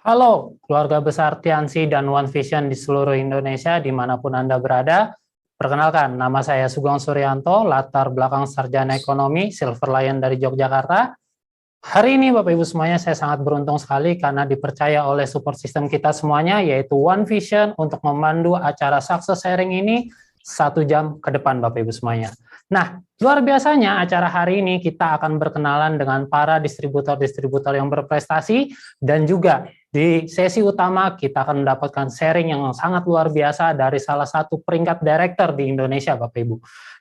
Halo, keluarga besar Tiansi dan One Vision di seluruh Indonesia, dimanapun Anda berada. Perkenalkan, nama saya Sugeng Suryanto, latar belakang sarjana ekonomi, Silver Lion dari Yogyakarta. Hari ini Bapak Ibu semuanya, saya sangat beruntung sekali karena dipercaya oleh support system kita semuanya, yaitu One Vision, untuk memandu acara Success Sharing ini 1 jam ke depan Bapak Ibu semuanya. Nah, luar biasanya acara hari ini kita akan berkenalan dengan para distributor-distributor yang berprestasi, dan juga di sesi utama kita akan mendapatkan sharing yang sangat luar biasa dari salah satu peringkat director di Indonesia Bapak Ibu.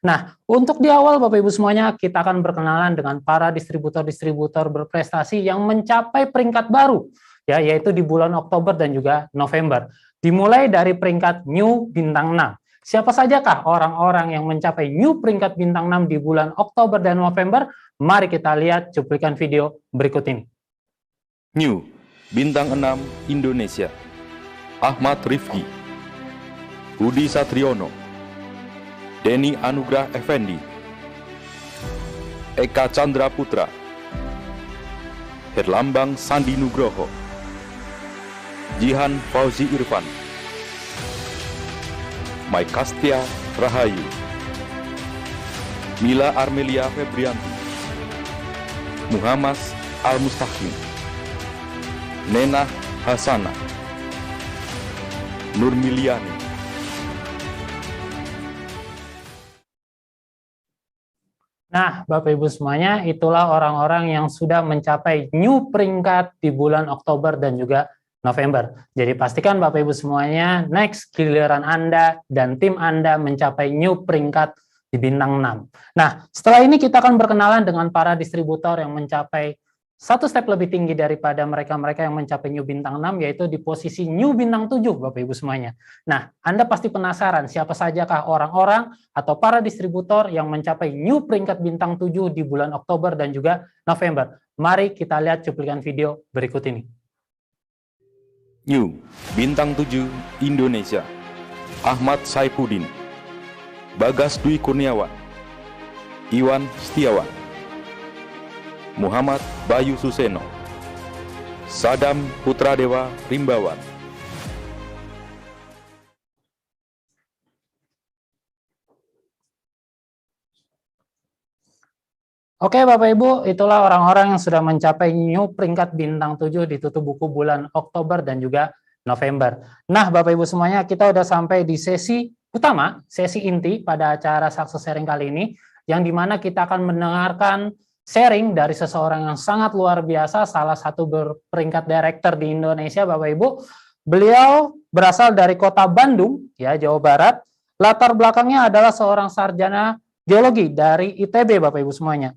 Nah, untuk di awal Bapak Ibu semuanya, kita akan berkenalan dengan para distributor-distributor berprestasi yang mencapai peringkat baru, ya, yaitu di bulan Oktober dan juga November. Dimulai dari peringkat New Bintang 6. Siapa sajakah orang-orang yang mencapai new peringkat bintang 6 di bulan Oktober dan November? Mari kita lihat cuplikan video berikut ini. New Bintang 6 Indonesia, Ahmad Rifki, Budi Satriono, Denny Anugrah Effendi, Eka Chandra Putra, Herlambang Sandi Nugroho, Jihan Fauzi Irfan, Maikastia Rahayu, Mila Armelia Febrianti, Muhammad Al-Mustaqim, Nena Hasana, Nurmiliani. Nah, Bapak Ibu semuanya, itulah orang-orang yang sudah mencapai new peringkat di bulan Oktober dan juga November. Jadi pastikan Bapak Ibu semuanya, next giliran Anda dan tim Anda mencapai new peringkat di bintang 6. Nah, setelah ini kita akan berkenalan dengan para distributor yang mencapai 1 step lebih tinggi daripada mereka-mereka yang mencapai new bintang 6, yaitu di posisi new bintang 7, Bapak Ibu semuanya. Nah, Anda pasti penasaran siapa sajakah orang-orang atau para distributor yang mencapai new peringkat bintang 7 di bulan Oktober dan juga November. Mari kita lihat cuplikan video berikut ini. New Bintang 7 Indonesia, Ahmad Saifuddin, Bagas Dwi Kurniawan, Iwan Setiawan, Muhammad Bayu Suseno, Sadam Putradewa Rimbawan. Oke Bapak Ibu, itulah orang-orang yang sudah mencapai new peringkat bintang 7 di tutup buku bulan Oktober dan juga November. Nah Bapak Ibu semuanya, kita udah sampai di sesi utama, sesi inti pada acara Success Sharing kali ini, yang dimana kita akan mendengarkan sharing dari seseorang yang sangat luar biasa, salah satu berperingkat director di Indonesia Bapak Ibu. Beliau berasal dari kota Bandung, ya, Jawa Barat. Latar belakangnya adalah seorang sarjana geologi dari ITB Bapak Ibu semuanya.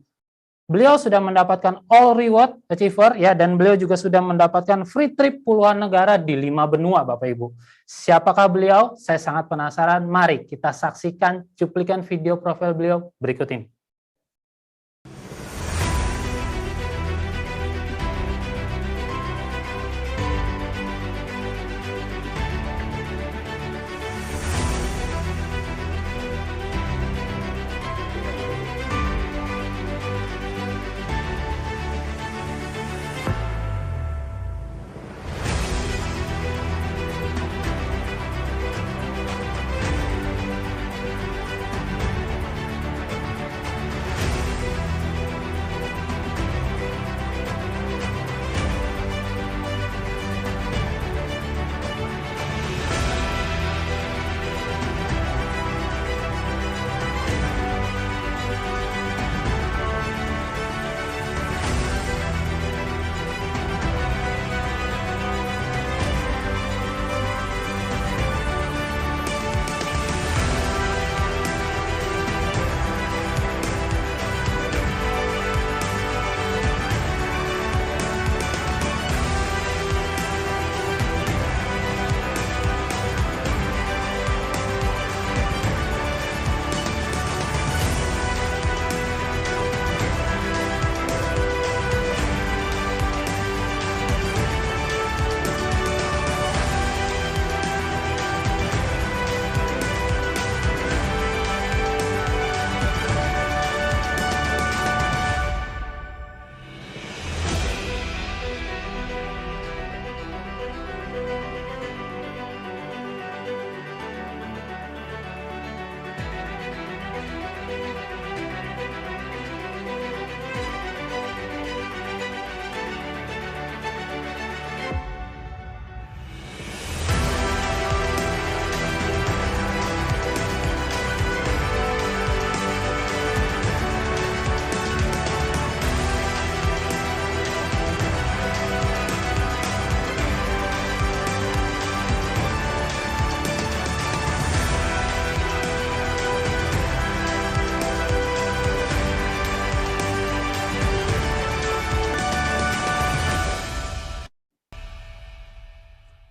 Beliau sudah mendapatkan All Reward Achiever, ya, dan beliau juga sudah mendapatkan free trip puluhan negara di 5 benua Bapak Ibu. Siapakah beliau? Saya sangat penasaran. Mari kita saksikan cuplikan video profil beliau berikut ini.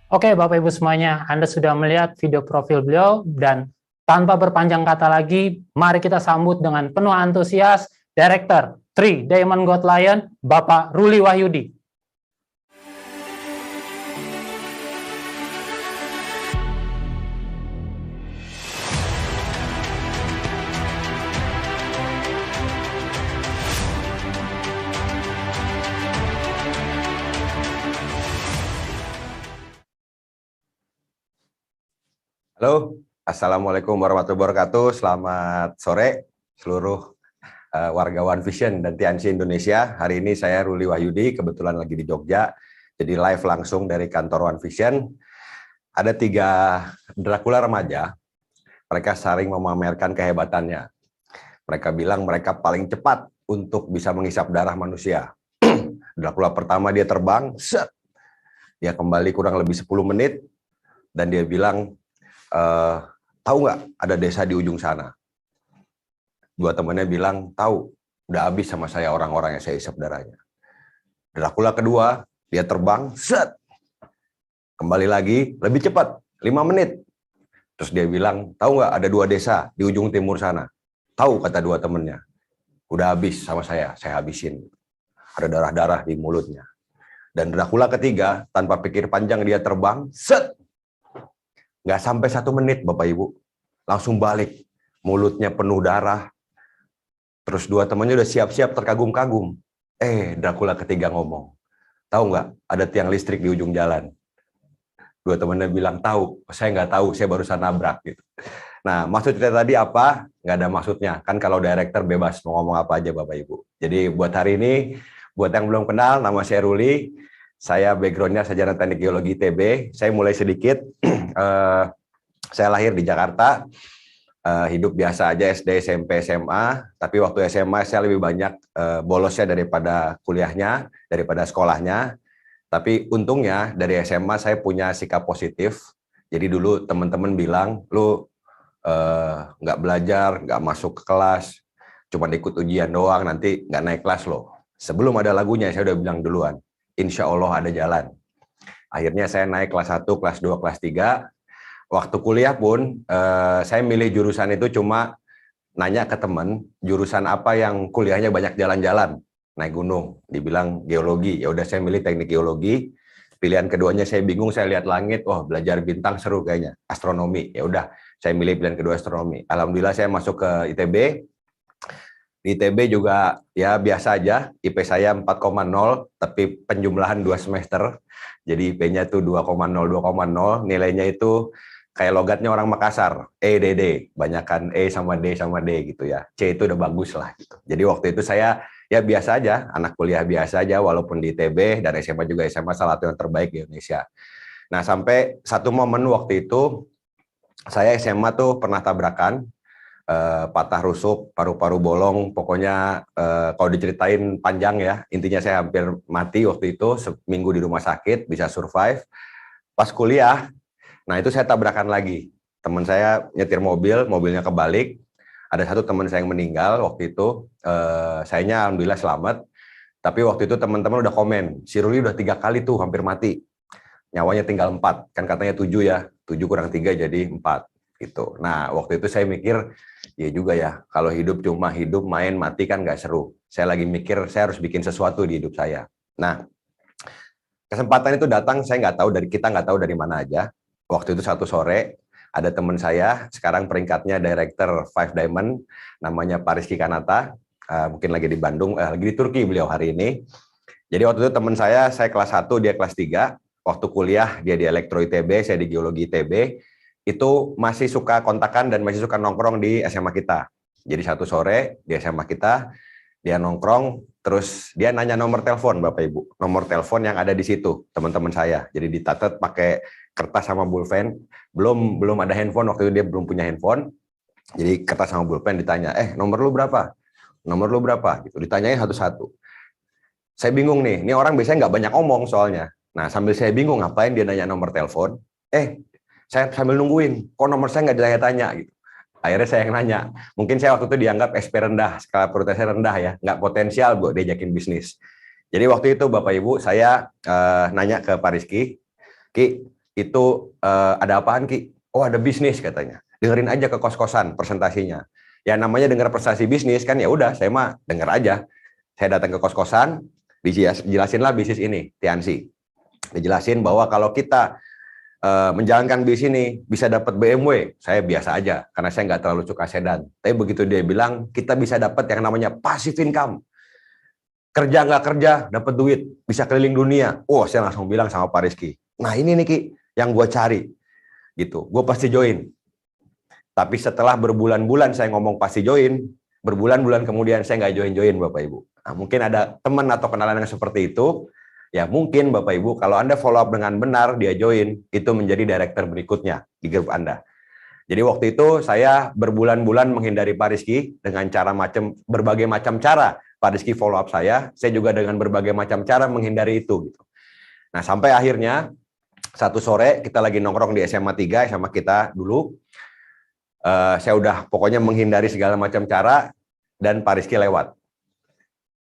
Oke, Bapak Ibu semuanya, Anda sudah melihat video profil beliau dan tanpa berpanjang kata lagi, mari kita sambut dengan penuh antusias Director Three Diamond God Lion, Bapak Ruli Wahyudi. Halo, Assalamualaikum warahmatullahi wabarakatuh. Selamat sore seluruh warga One Vision dan TNC Indonesia. Hari ini saya Ruli Wahyudi, kebetulan lagi di Jogja, jadi live langsung dari kantor One Vision. Ada 3 Dracula remaja, mereka saling memamerkan kehebatannya. Mereka bilang mereka paling cepat untuk bisa menghisap darah manusia. Dracula pertama dia terbang, set. Dia kembali kurang lebih 10 menit, dan dia bilang, tahu nggak ada desa di ujung sana? 2 temannya bilang, tahu, udah habis sama saya orang-orang yang saya hisap darahnya. Dracula kedua, dia terbang, set, kembali lagi, lebih cepat, 5 menit. Terus dia bilang, tahu nggak ada 2 desa di ujung timur sana? Tahu, kata 2 temannya. Udah habis sama saya habisin. Ada darah-darah di mulutnya. Dan Dracula ketiga, tanpa pikir panjang dia terbang, set, nggak sampai 1 menit, Bapak Ibu, langsung balik. Mulutnya penuh darah. Terus 2 temannya udah siap-siap terkagum-kagum. Dracula ketiga ngomong, tahu nggak ada tiang listrik di ujung jalan? 2 temannya bilang, tahu. Saya nggak tahu, saya barusan nabrak. Gitu. Nah, maksud kita tadi apa? Nggak ada maksudnya. Kan kalau director bebas mau ngomong apa aja, Bapak Ibu. Jadi buat hari ini, buat yang belum kenal, nama saya Ruli. Saya background-nya sarjana teknik geologi ITB. Saya mulai sedikit. Saya lahir di Jakarta. Hidup biasa aja SD, SMP, SMA. Tapi waktu SMA saya lebih banyak bolosnya daripada kuliahnya, daripada sekolahnya. Tapi untungnya dari SMA saya punya sikap positif. Jadi dulu teman-teman bilang, lu nggak belajar, nggak masuk ke kelas, cuma ikut ujian doang, nanti nggak naik kelas loh. Sebelum ada lagunya saya udah bilang duluan, insya Allah ada jalan. Akhirnya saya naik kelas 1, kelas 2, kelas 3. Waktu kuliah pun saya milih jurusan itu cuma nanya ke teman, jurusan apa yang kuliahnya banyak jalan-jalan, naik gunung, dibilang geologi. Ya udah saya milih teknik geologi. Pilihan keduanya saya bingung, saya lihat langit, wah belajar bintang seru kayaknya, astronomi. Ya udah, saya milih pilihan kedua astronomi. Alhamdulillah saya masuk ke ITB. Di ITB juga ya biasa aja, IP saya 4,0, tapi penjumlahan 2 semester. Jadi IP-nya tuh 2,0, 2,0. Nilainya itu kayak logatnya orang Makassar, EDD, banyakan E sama D gitu ya. C itu udah bagus lah gitu. Jadi waktu itu saya ya biasa aja, anak kuliah biasa aja, walaupun di ITB dan SMA juga SMA salah satu yang terbaik di Indonesia. Nah sampai satu momen waktu itu, saya SMA tuh pernah tabrakan, patah rusuk, paru-paru bolong, pokoknya kalau diceritain panjang ya, intinya saya hampir mati waktu itu, seminggu di rumah sakit, bisa survive. Pas kuliah, nah itu saya tabrakan lagi. Teman saya nyetir mobil, mobilnya kebalik, ada satu teman saya yang meninggal waktu itu, sayanya alhamdulillah selamat, tapi waktu itu teman-teman udah komen, si Ruli udah 3 kali tuh hampir mati, nyawanya tinggal 4, kan katanya 7 ya, 7 kurang 3 jadi 4 gitu. Nah waktu itu saya mikir, ya juga ya, kalau hidup cuma hidup main mati kan nggak seru. Saya lagi mikir saya harus bikin sesuatu di hidup saya. Nah kesempatan itu datang, kita nggak tahu dari mana aja. Waktu itu satu sore ada teman saya, sekarang peringkatnya Director 5 Diamond, namanya Pak Rizky Kanata, mungkin lagi di Bandung, lagi di Turki beliau hari ini. Jadi waktu itu teman saya kelas 1, dia kelas 3, waktu kuliah dia di Elektro ITB, saya di Geologi ITB, itu masih suka kontakan dan masih suka nongkrong di SMA kita. Jadi satu sore di SMA kita, dia nongkrong, terus dia nanya nomor telepon, Bapak Ibu. Nomor telepon yang ada di situ, teman-teman saya. Jadi dicatat pakai kertas sama pulpen. Belum ada handphone, waktu itu dia belum punya handphone. Jadi kertas sama pulpen ditanya, nomor lu berapa? Nomor lu berapa? Gitu. Ditanyain satu-satu. Saya bingung nih, ini orang biasanya nggak banyak omong soalnya. Nah sambil saya bingung, ngapain dia nanya nomor telepon? Saya sambil nungguin, kok nomor saya nggak ditanya-tanya gitu. Akhirnya saya yang nanya, mungkin saya waktu itu dianggap SP rendah, skala prioritasnya rendah ya, nggak potensial buat diajakin bisnis. Jadi waktu itu Bapak Ibu, saya nanya ke Pak Rizky, Ki, itu ada apaan Ki? Oh ada bisnis katanya. Dengerin aja ke kos-kosan presentasinya. Ya namanya dengar presentasi bisnis kan ya udah saya mah denger aja. Saya datang ke kos-kosan, dijelasinlah bisnis ini, Tiansi. Dijelasin bahwa kalau kita menjalankan bisnis ini bisa dapat BMW, saya biasa aja karena saya nggak terlalu suka sedan. Tapi begitu dia bilang kita bisa dapat yang namanya passive income, kerja nggak kerja dapat duit, bisa keliling dunia. Oh saya langsung bilang sama Pak Rizky, nah ini nih Ki yang gue cari, gitu. Gue pasti join. Tapi setelah berbulan-bulan saya ngomong pasti join, berbulan-bulan kemudian saya nggak join Bapak Ibu. Nah, mungkin ada teman atau kenalan yang seperti itu. Ya mungkin Bapak Ibu kalau Anda follow up dengan benar dia join itu menjadi director berikutnya di grup Anda. Jadi waktu itu saya berbulan-bulan menghindari Pak Rizky dengan berbagai macam cara Pak Rizky follow up saya juga dengan berbagai macam cara menghindari itu gitu. Nah, sampai akhirnya satu sore kita lagi nongkrong di SMA 3 sama kita dulu. Saya udah pokoknya menghindari segala macam cara dan Pak Rizky lewat.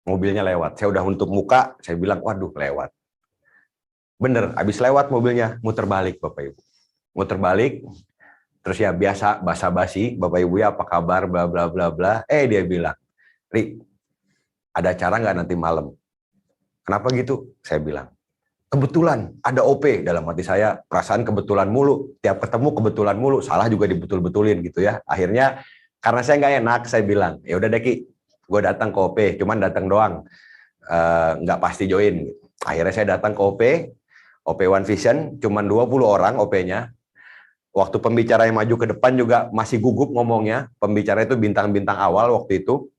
Mobilnya lewat, saya udah untuk muka, saya bilang, waduh lewat. Bener, habis lewat mobilnya, muter balik Bapak Ibu. Muter balik, terus ya biasa, basa-basi, Bapak Ibu ya apa kabar, bla bla bla bla. Dia bilang, Ri, ada acara nggak nanti malam? Kenapa gitu? Saya bilang, kebetulan ada OP, dalam hati saya, perasaan kebetulan mulu, tiap ketemu kebetulan mulu, salah juga dibetul-betulin gitu ya. Akhirnya, karena saya nggak enak, saya bilang, ya udah deh Ki, gue datang ke OP, cuman datang doang, nggak pasti join. Akhirnya saya datang ke OP One Vision, cuman 20 orang OP-nya. Waktu pembicara yang maju ke depan juga masih gugup ngomongnya, pembicara itu bintang-bintang awal waktu itu.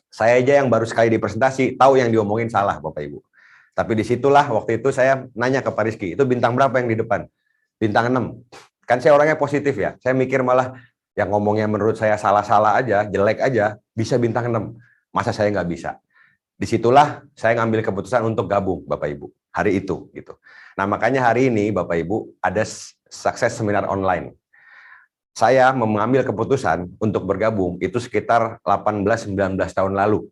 Saya aja yang baru sekali dipresentasi, tahu yang diomongin salah Bapak Ibu. Tapi disitulah waktu itu saya nanya ke Pak Rizky, itu bintang berapa yang di depan? Bintang 6. Kan saya orangnya positif ya, saya mikir malah yang ngomongnya menurut saya salah-salah aja, jelek aja, bisa bintang 6. Masa saya nggak bisa? Disitulah saya ngambil keputusan untuk gabung, Bapak Ibu, hari itu. Gitu. Nah, makanya hari ini, Bapak Ibu, ada sukses seminar online. Saya mengambil keputusan untuk bergabung, itu sekitar 18-19 tahun lalu,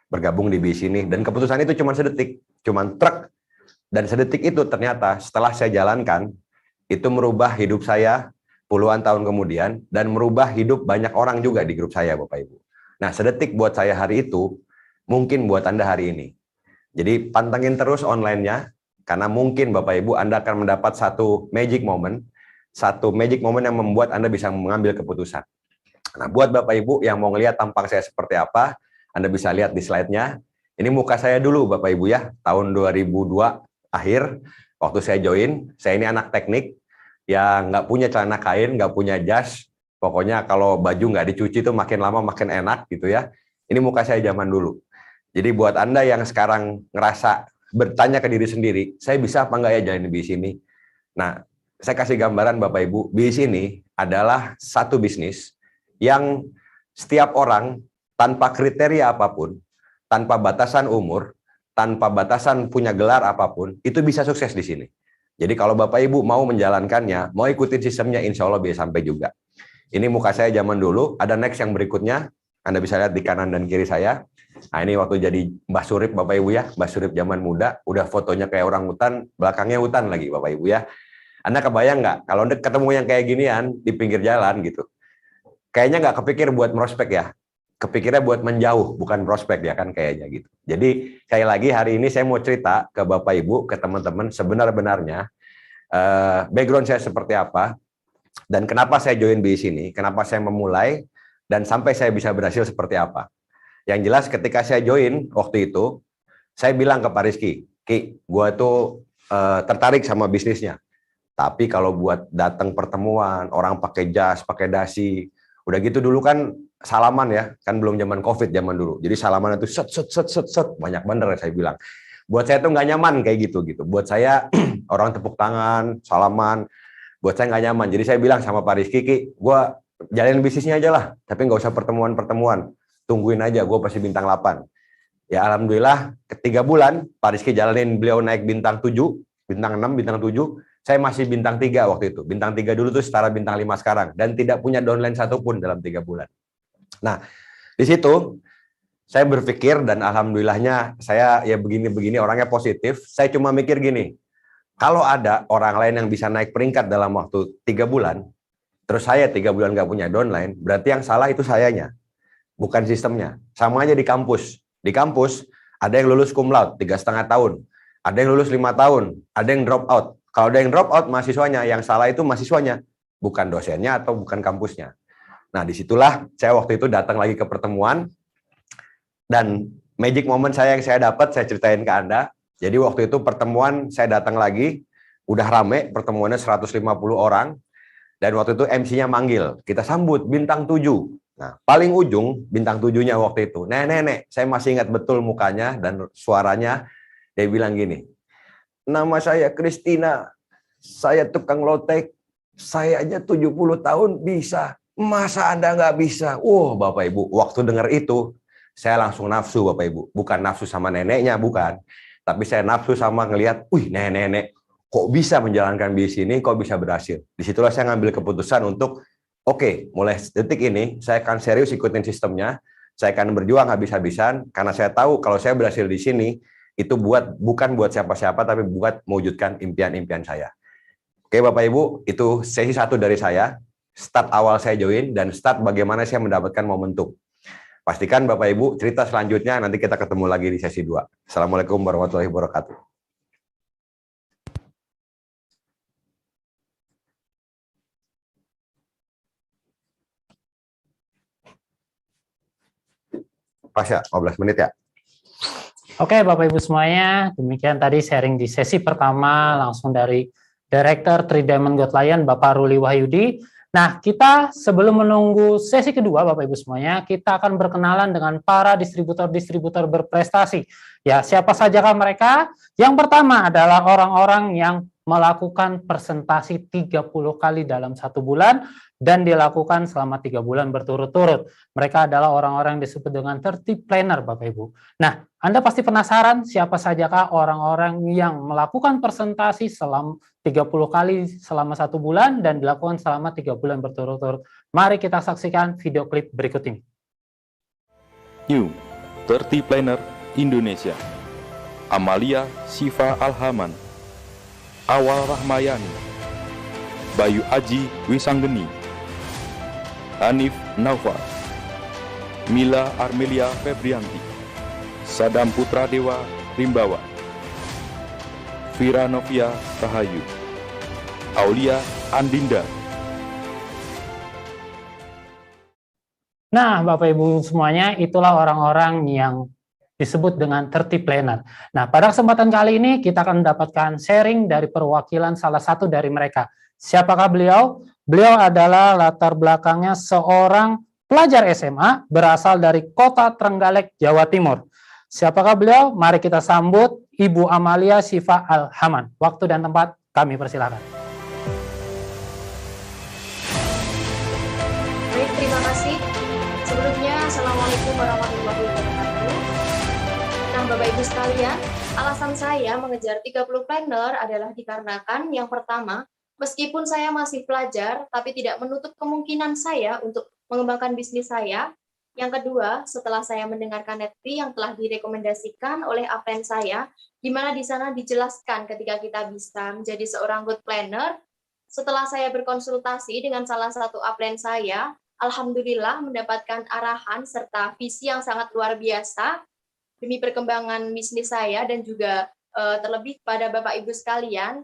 bergabung di BIS ini. Dan keputusan itu cuma sedetik, cuma truk. Dan sedetik itu ternyata setelah saya jalankan, itu merubah hidup saya puluhan tahun kemudian, dan merubah hidup banyak orang juga di grup saya, Bapak Ibu. Nah, sedetik buat saya hari itu, mungkin buat Anda hari ini. Jadi, pantengin terus online-nya, karena mungkin Bapak Ibu Anda akan mendapat satu magic moment yang membuat Anda bisa mengambil keputusan. Nah, buat Bapak Ibu yang mau ngelihat tampang saya seperti apa, Anda bisa lihat di slide-nya. Ini muka saya dulu, Bapak Ibu ya, tahun 2002 akhir, waktu saya join, saya ini anak teknik, yang nggak punya celana kain, nggak punya jas, pokoknya kalau baju nggak dicuci itu makin lama makin enak gitu ya. Ini muka saya zaman dulu. Jadi buat Anda yang sekarang ngerasa bertanya ke diri sendiri, saya bisa apa nggak ya jalan di sini? Nah, saya kasih gambaran Bapak Ibu, BIS ini adalah satu bisnis yang setiap orang tanpa kriteria apapun, tanpa batasan umur, tanpa batasan punya gelar apapun, itu bisa sukses di sini. Jadi kalau Bapak Ibu mau menjalankannya, mau ikutin sistemnya, insya Allah bisa sampai juga. Ini muka saya zaman dulu, ada next yang berikutnya, Anda bisa lihat di kanan dan kiri saya. Nah ini waktu jadi Mbah Surip Bapak Ibu ya, Mbah Surip zaman muda, udah fotonya kayak orang hutan, belakangnya hutan lagi Bapak Ibu ya. Anda kebayang nggak, kalau Anda ketemu yang kayak ginian di pinggir jalan gitu, kayaknya nggak kepikir buat prospek ya, kepikirnya buat menjauh, bukan prospek ya kan kayaknya gitu. Jadi sekali lagi hari ini saya mau cerita ke Bapak Ibu, ke teman-teman sebenar-benarnya background saya seperti apa dan kenapa saya join BIS ini, kenapa saya memulai dan sampai saya bisa berhasil seperti apa. Yang jelas ketika saya join waktu itu, saya bilang ke Pak Rizky, Ki, gue tuh tertarik sama bisnisnya. Tapi kalau buat datang pertemuan, orang pakai jas, pakai dasi, udah gitu dulu kan salaman ya, kan belum zaman COVID zaman dulu. Jadi salaman itu set, banyak bener saya bilang. Buat saya tuh nggak nyaman kayak gitu. Buat saya orang tepuk tangan, salaman, buat saya nggak nyaman. Jadi saya bilang sama Pak Rizky, Ki, gue jalanin bisnisnya aja lah, tapi nggak usah pertemuan-pertemuan. Tungguin aja, gue pasti bintang 8. Ya alhamdulillah, 3 bulan Pak Rizky jalanin, beliau naik bintang 7, bintang 6, bintang 7. Saya masih bintang 3 waktu itu. Bintang 3 dulu tuh setara bintang 5 sekarang. Dan tidak punya downline satupun dalam 3 bulan. Nah, di situ saya berpikir dan alhamdulillahnya saya ya begini-begini orangnya positif. Saya cuma mikir gini, Kalau ada orang lain yang bisa naik peringkat dalam waktu 3 bulan, terus saya 3 bulan nggak punya downline, berarti yang salah itu sayanya, bukan sistemnya. Sama aja di kampus. Di kampus ada yang lulus cum laude 3,5 tahun, ada yang lulus 5 tahun, ada yang drop out. Kalau ada yang drop out mahasiswanya, yang salah itu mahasiswanya, bukan dosennya atau bukan kampusnya. Nah, disitulah saya waktu itu datang lagi ke pertemuan, dan magic moment saya yang saya dapat, saya ceritain ke Anda. Jadi waktu itu pertemuan saya datang lagi, udah rame, pertemuannya 150 orang, dan waktu itu MC-nya manggil, kita sambut bintang 7. Nah, paling ujung bintang 7-nya waktu itu, nenek, saya masih ingat betul mukanya dan suaranya, dia bilang gini, nama saya Christina, saya tukang lotek, saya aja 70 tahun bisa, masa Anda nggak bisa? Wow, Bapak Ibu, waktu dengar itu, saya langsung nafsu Bapak Ibu, bukan nafsu sama neneknya, bukan, tapi saya nafsu sama ngelihat, wih nenek, kok bisa menjalankan bisnis ini, kok bisa berhasil. Disitulah saya ngambil keputusan untuk, oke, mulai detik ini, saya akan serius ikutin sistemnya, saya akan berjuang habis-habisan, karena saya tahu kalau saya berhasil di sini, itu bukan buat siapa-siapa, tapi buat mewujudkan impian-impian saya. Oke Bapak Ibu, itu sesi 1 dari saya, start awal saya join, dan start bagaimana saya mendapatkan momentum. Pastikan Bapak Ibu cerita selanjutnya nanti kita ketemu lagi di sesi 2. Assalamualaikum warahmatullahi wabarakatuh. Pas ya, 15 menit ya. Oke, Bapak Ibu semuanya, demikian tadi sharing di sesi pertama langsung dari Director 3 Diamond Gold Lion, Bapak Ruli Wahyudi. Nah, kita sebelum menunggu sesi kedua, Bapak Ibu semuanya, kita akan berkenalan dengan para distributor-distributor berprestasi. Ya, siapa sajakah mereka? Yang pertama adalah orang-orang yang melakukan presentasi 30 kali dalam 1 bulan dan dilakukan selama 3 bulan berturut-turut. Mereka adalah orang-orang yang disebut dengan 30 planner, Bapak Ibu. Nah, Anda pasti penasaran siapa sajakah orang-orang yang melakukan presentasi selama 30 kali selama 1 bulan dan dilakukan selama 3 bulan berturut-turut. Mari kita saksikan video klip berikut ini. New 30 Planner Indonesia. Amalia Siva Alhaman, Awal Rahmayani, Bayu Aji Wisanggeni, Hanif Naufal, Mila Armelia Febrianti, Sadam Putra Dewa Rimbawan, Vira Novia Rahayu, Aulia Andinda. Nah, Bapak Ibu semuanya, itulah orang-orang yang disebut dengan 30 planner. Nah, pada kesempatan kali ini kita akan mendapatkan sharing dari perwakilan salah satu dari mereka. Siapakah beliau? Beliau adalah latar belakangnya seorang pelajar SMA berasal dari kota Trenggalek, Jawa Timur. Siapakah beliau? Mari kita sambut Ibu Amalia Siva Alhaman. Waktu dan tempat kami persilakan. Baik, terima kasih. Sebelumnya, Assalamualaikum warahmatullahi wabarakatuh. Nah, Bapak Ibu sekalian, alasan saya mengejar 30 planner adalah dikarenakan yang pertama, meskipun saya masih pelajar, tapi tidak menutup kemungkinan saya untuk mengembangkan bisnis saya. Yang kedua, setelah saya mendengarkan netflix yang telah direkomendasikan oleh upline saya, di mana di sana dijelaskan ketika kita bisa menjadi seorang good planner, setelah saya berkonsultasi dengan salah satu upline saya, alhamdulillah mendapatkan arahan serta visi yang sangat luar biasa demi perkembangan bisnis saya dan juga terlebih pada Bapak Ibu sekalian,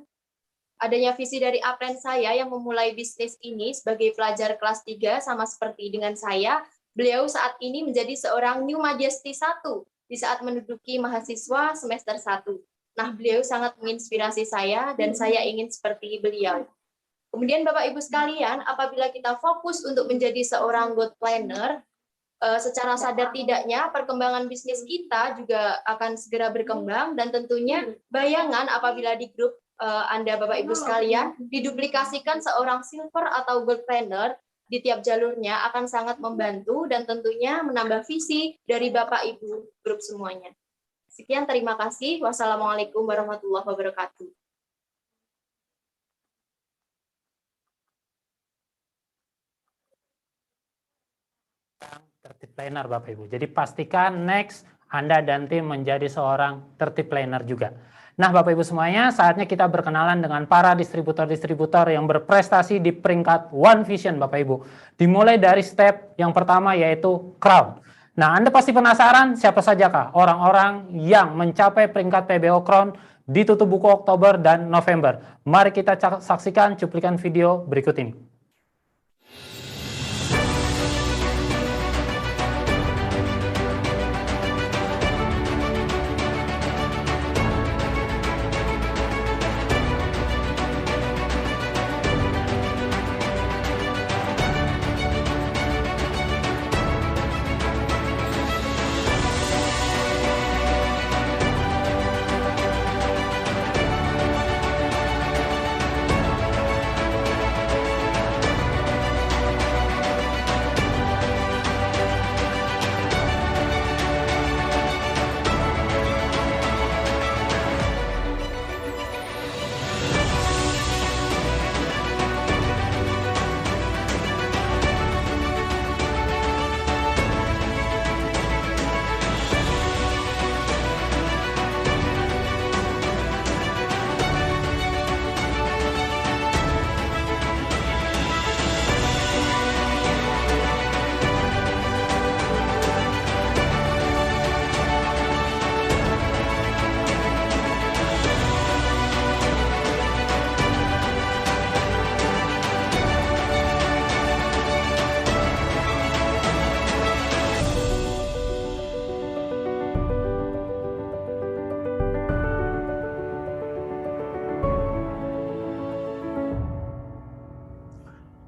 adanya visi dari upline saya yang memulai bisnis ini sebagai pelajar kelas 3 sama seperti dengan saya, beliau saat ini menjadi seorang New Majesty 1 di saat menduduki mahasiswa semester 1. Nah, beliau sangat menginspirasi saya dan saya ingin seperti beliau. Kemudian Bapak Ibu sekalian, apabila kita fokus untuk menjadi seorang good planner, secara sadar tidaknya perkembangan bisnis kita juga akan segera berkembang dan tentunya bayangan apabila di grup Anda Bapak Ibu sekalian diduplikasikan seorang silver atau gold planner di tiap jalurnya akan sangat membantu dan tentunya menambah visi dari Bapak Ibu grup semuanya. Sekian, terima kasih. Wassalamualaikum warahmatullahi wabarakatuh. Tertib planner Bapak Ibu. Jadi pastikan next Anda dan tim menjadi seorang 30 planner juga. Nah, Bapak Ibu semuanya, saatnya kita berkenalan dengan para distributor-distributor yang berprestasi di peringkat One Vision, Bapak Ibu. Dimulai dari step yang pertama yaitu Crown. Nah, Anda pasti penasaran siapa sajakah orang-orang yang mencapai peringkat PBO Crown di tutup buku Oktober dan November. Mari kita saksikan cuplikan video berikut ini.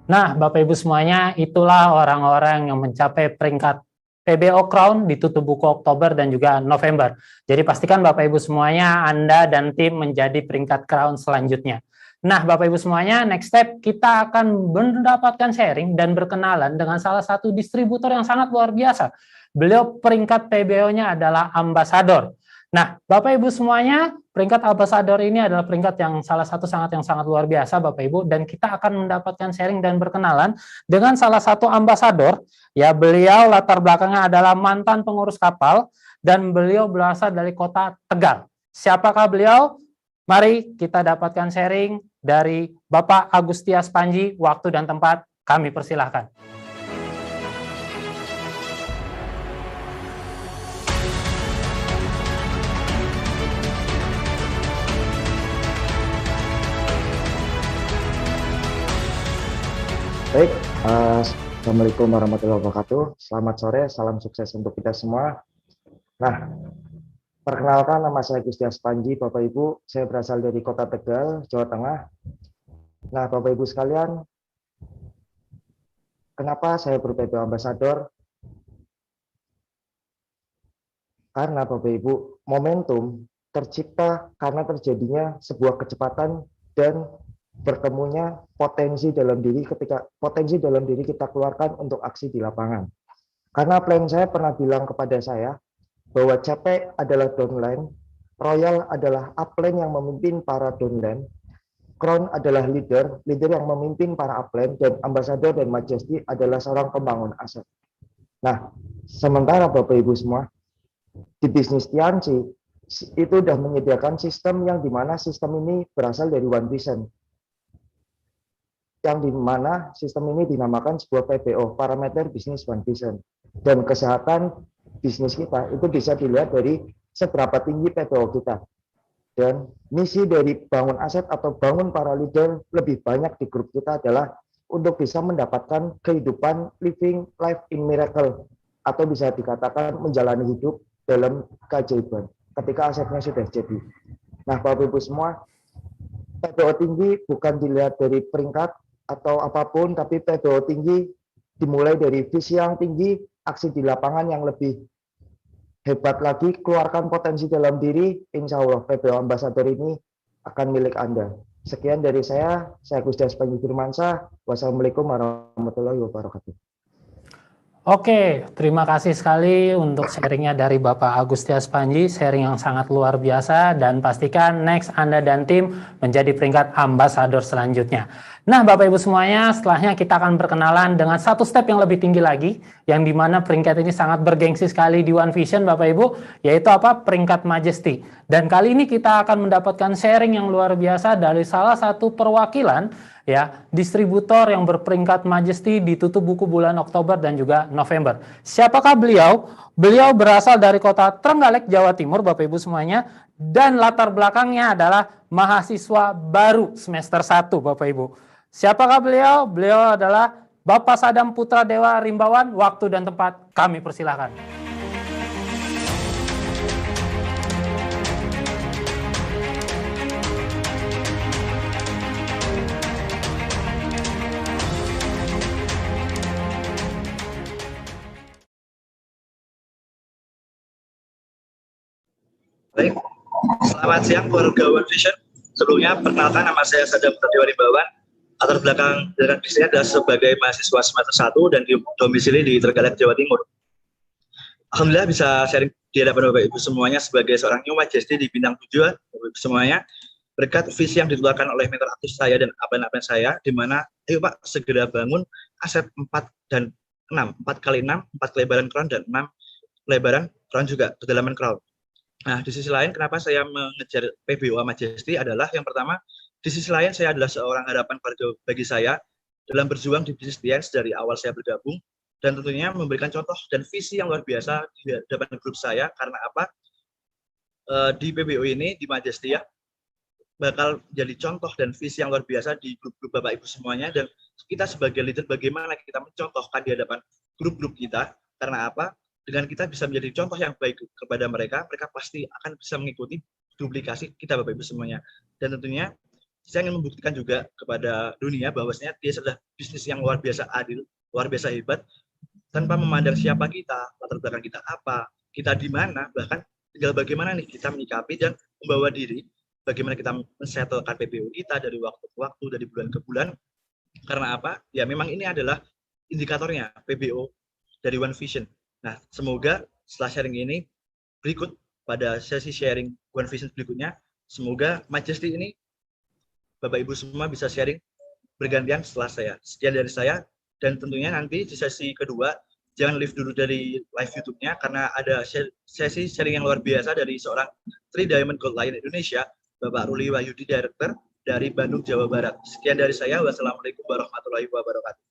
Nah, Bapak Ibu semuanya, itulah orang-orang yang mencapai peringkat PBO Crown di tutup buku Oktober dan juga November. Jadi pastikan Bapak Ibu semuanya, Anda dan tim menjadi peringkat Crown selanjutnya. Nah, Bapak Ibu semuanya, next step kita akan mendapatkan sharing dan berkenalan dengan salah satu distributor yang sangat luar biasa. Beliau peringkat PBO-nya adalah ambasador. Nah, Bapak Ibu semuanya, peringkat ambasador ini adalah peringkat yang salah satu yang sangat luar biasa, Bapak Ibu, dan kita akan mendapatkan sharing dan berkenalan dengan salah satu ambasador. Ya, beliau latar belakangnya adalah mantan pengurus kapal dan beliau berasal dari kota Tegal. Siapakah beliau? Mari kita dapatkan sharing dari Bapak Agustias Panji. Waktu dan tempat kami persilahkan. Baik, Assalamualaikum warahmatullahi wabarakatuh. Selamat sore, salam sukses untuk kita semua. Nah, perkenalkan nama saya Agustias Panji, Bapak Ibu. Saya berasal dari Kota Tegal, Jawa Tengah. Nah, Bapak Ibu sekalian, kenapa saya ber-PBO Ambassador? Karena Bapak Ibu, momentum tercipta karena terjadinya sebuah kecepatan dan bertemunya potensi dalam diri kita keluarkan untuk aksi di lapangan. Karena plan saya pernah bilang kepada saya bahwa CP adalah downline, Royal adalah upline yang memimpin para downline, Crown adalah leader yang memimpin para upline, dan Ambassador dan Majesty adalah seorang pembangun aset. Nah, sementara Bapak Ibu semua, di bisnis Tianci itu sudah menyediakan sistem yang dimana sistem ini berasal dari One Vision, yang dimana sistem ini dinamakan sebuah PBO, parameter bisnis One Vision. Dan kesehatan bisnis kita itu bisa dilihat dari seberapa tinggi PBO kita. Dan misi dari bangun aset atau bangun para leader lebih banyak di grup kita adalah untuk bisa mendapatkan kehidupan living life in miracle, atau bisa dikatakan menjalani hidup dalam keajaiban ketika asetnya sudah jadi. Nah, Bapak Ibu semua, PBO tinggi bukan dilihat dari peringkat atau apapun, tapi PBO tinggi dimulai dari visi yang tinggi, aksi di lapangan yang lebih hebat lagi, keluarkan potensi dalam diri, insya Allah PBO Ambassador ini akan milik Anda. Sekian dari saya Agustias Panji Firmansyah. Wassalamualaikum warahmatullahi wabarakatuh. Oke, terima kasih sekali untuk sharingnya dari Bapak Agustias Panji, sharing yang sangat luar biasa, dan pastikan next Anda dan tim menjadi peringkat ambasador selanjutnya. Nah, Bapak Ibu semuanya, setelahnya kita akan berkenalan dengan satu step yang lebih tinggi lagi, yang dimana peringkat ini sangat bergengsi sekali di One Vision, Bapak Ibu, yaitu apa? Peringkat Majesty. Dan kali ini kita akan mendapatkan sharing yang luar biasa dari salah satu perwakilan ya, distributor yang berperingkat Majesty ditutup buku bulan Oktober dan juga November. Siapakah beliau? Beliau berasal dari kota Trenggalek, Jawa Timur, Bapak Ibu semuanya, dan latar belakangnya adalah mahasiswa baru semester 1, Bapak Ibu. Siapakah beliau? Beliau adalah Bapak Sadam Putra Dewa Rimbawan. Waktu dan tempat kami persilahkan. Baik, selamat siang warga One Vision. Sebelumnya, perkenalkan nama saya Sadam Putra Dewa Rimbawan. Latar belakang jalan bisnisnya adalah sebagai mahasiswa semester 1 dan domisili di Trenggalek, Jawa Timur. Alhamdulillah bisa sharing di hadapan Bapak Ibu semuanya sebagai seorang New Majesty di bintang 7, Bapak Ibu semuanya. Berkat visi yang ditularkan oleh mentor aktif saya dan abang-abang saya, di mana, ayo Pak, segera bangun aset 4 dan 6, 4 kali 6, 4 kelebaran crown dan 6 lebaran crown juga, kedalaman crown. Nah, di sisi lain, kenapa saya mengejar PBO Majesty adalah yang pertama, di sisi lain saya adalah seorang harapan bagi saya dalam berjuang di bisnis Tians dari awal saya bergabung, dan tentunya memberikan contoh dan visi yang luar biasa di hadapan grup saya. Karena apa? Di PBO ini, di Majesty ya, bakal jadi contoh dan visi yang luar biasa di grup-grup Bapak Ibu semuanya, dan kita sebagai leader bagaimana kita mencontohkan di hadapan grup-grup kita. Karena apa? Dengan kita bisa menjadi contoh yang baik kepada mereka, mereka pasti akan bisa mengikuti duplikasi kita Bapak Ibu semuanya. Dan tentunya saya ingin membuktikan juga kepada dunia bahwasanya dia adalah bisnis yang luar biasa adil, luar biasa hebat, tanpa memandang siapa kita, latar belakang kita apa, kita di mana, bahkan tinggal bagaimana nih kita menyikapi dan membawa diri, bagaimana kita men-settlekan PBO kita dari waktu ke waktu, dari bulan ke bulan. Karena apa? Ya memang ini adalah indikatornya PBO dari One Vision. Nah, semoga setelah sharing ini, berikut pada sesi sharing One Vision berikutnya, semoga Majesty ini, Bapak Ibu semua bisa sharing bergantian setelah saya. Sekian dari saya, dan tentunya nanti di sesi kedua, jangan leave dulu dari live YouTube-nya, karena ada sesi sharing yang luar biasa dari seorang 3 Diamond Gold Lion Indonesia, Bapak Ruli Wahyudi, Director dari Bandung, Jawa Barat. Sekian dari saya, wassalamualaikum warahmatullahi wabarakatuh.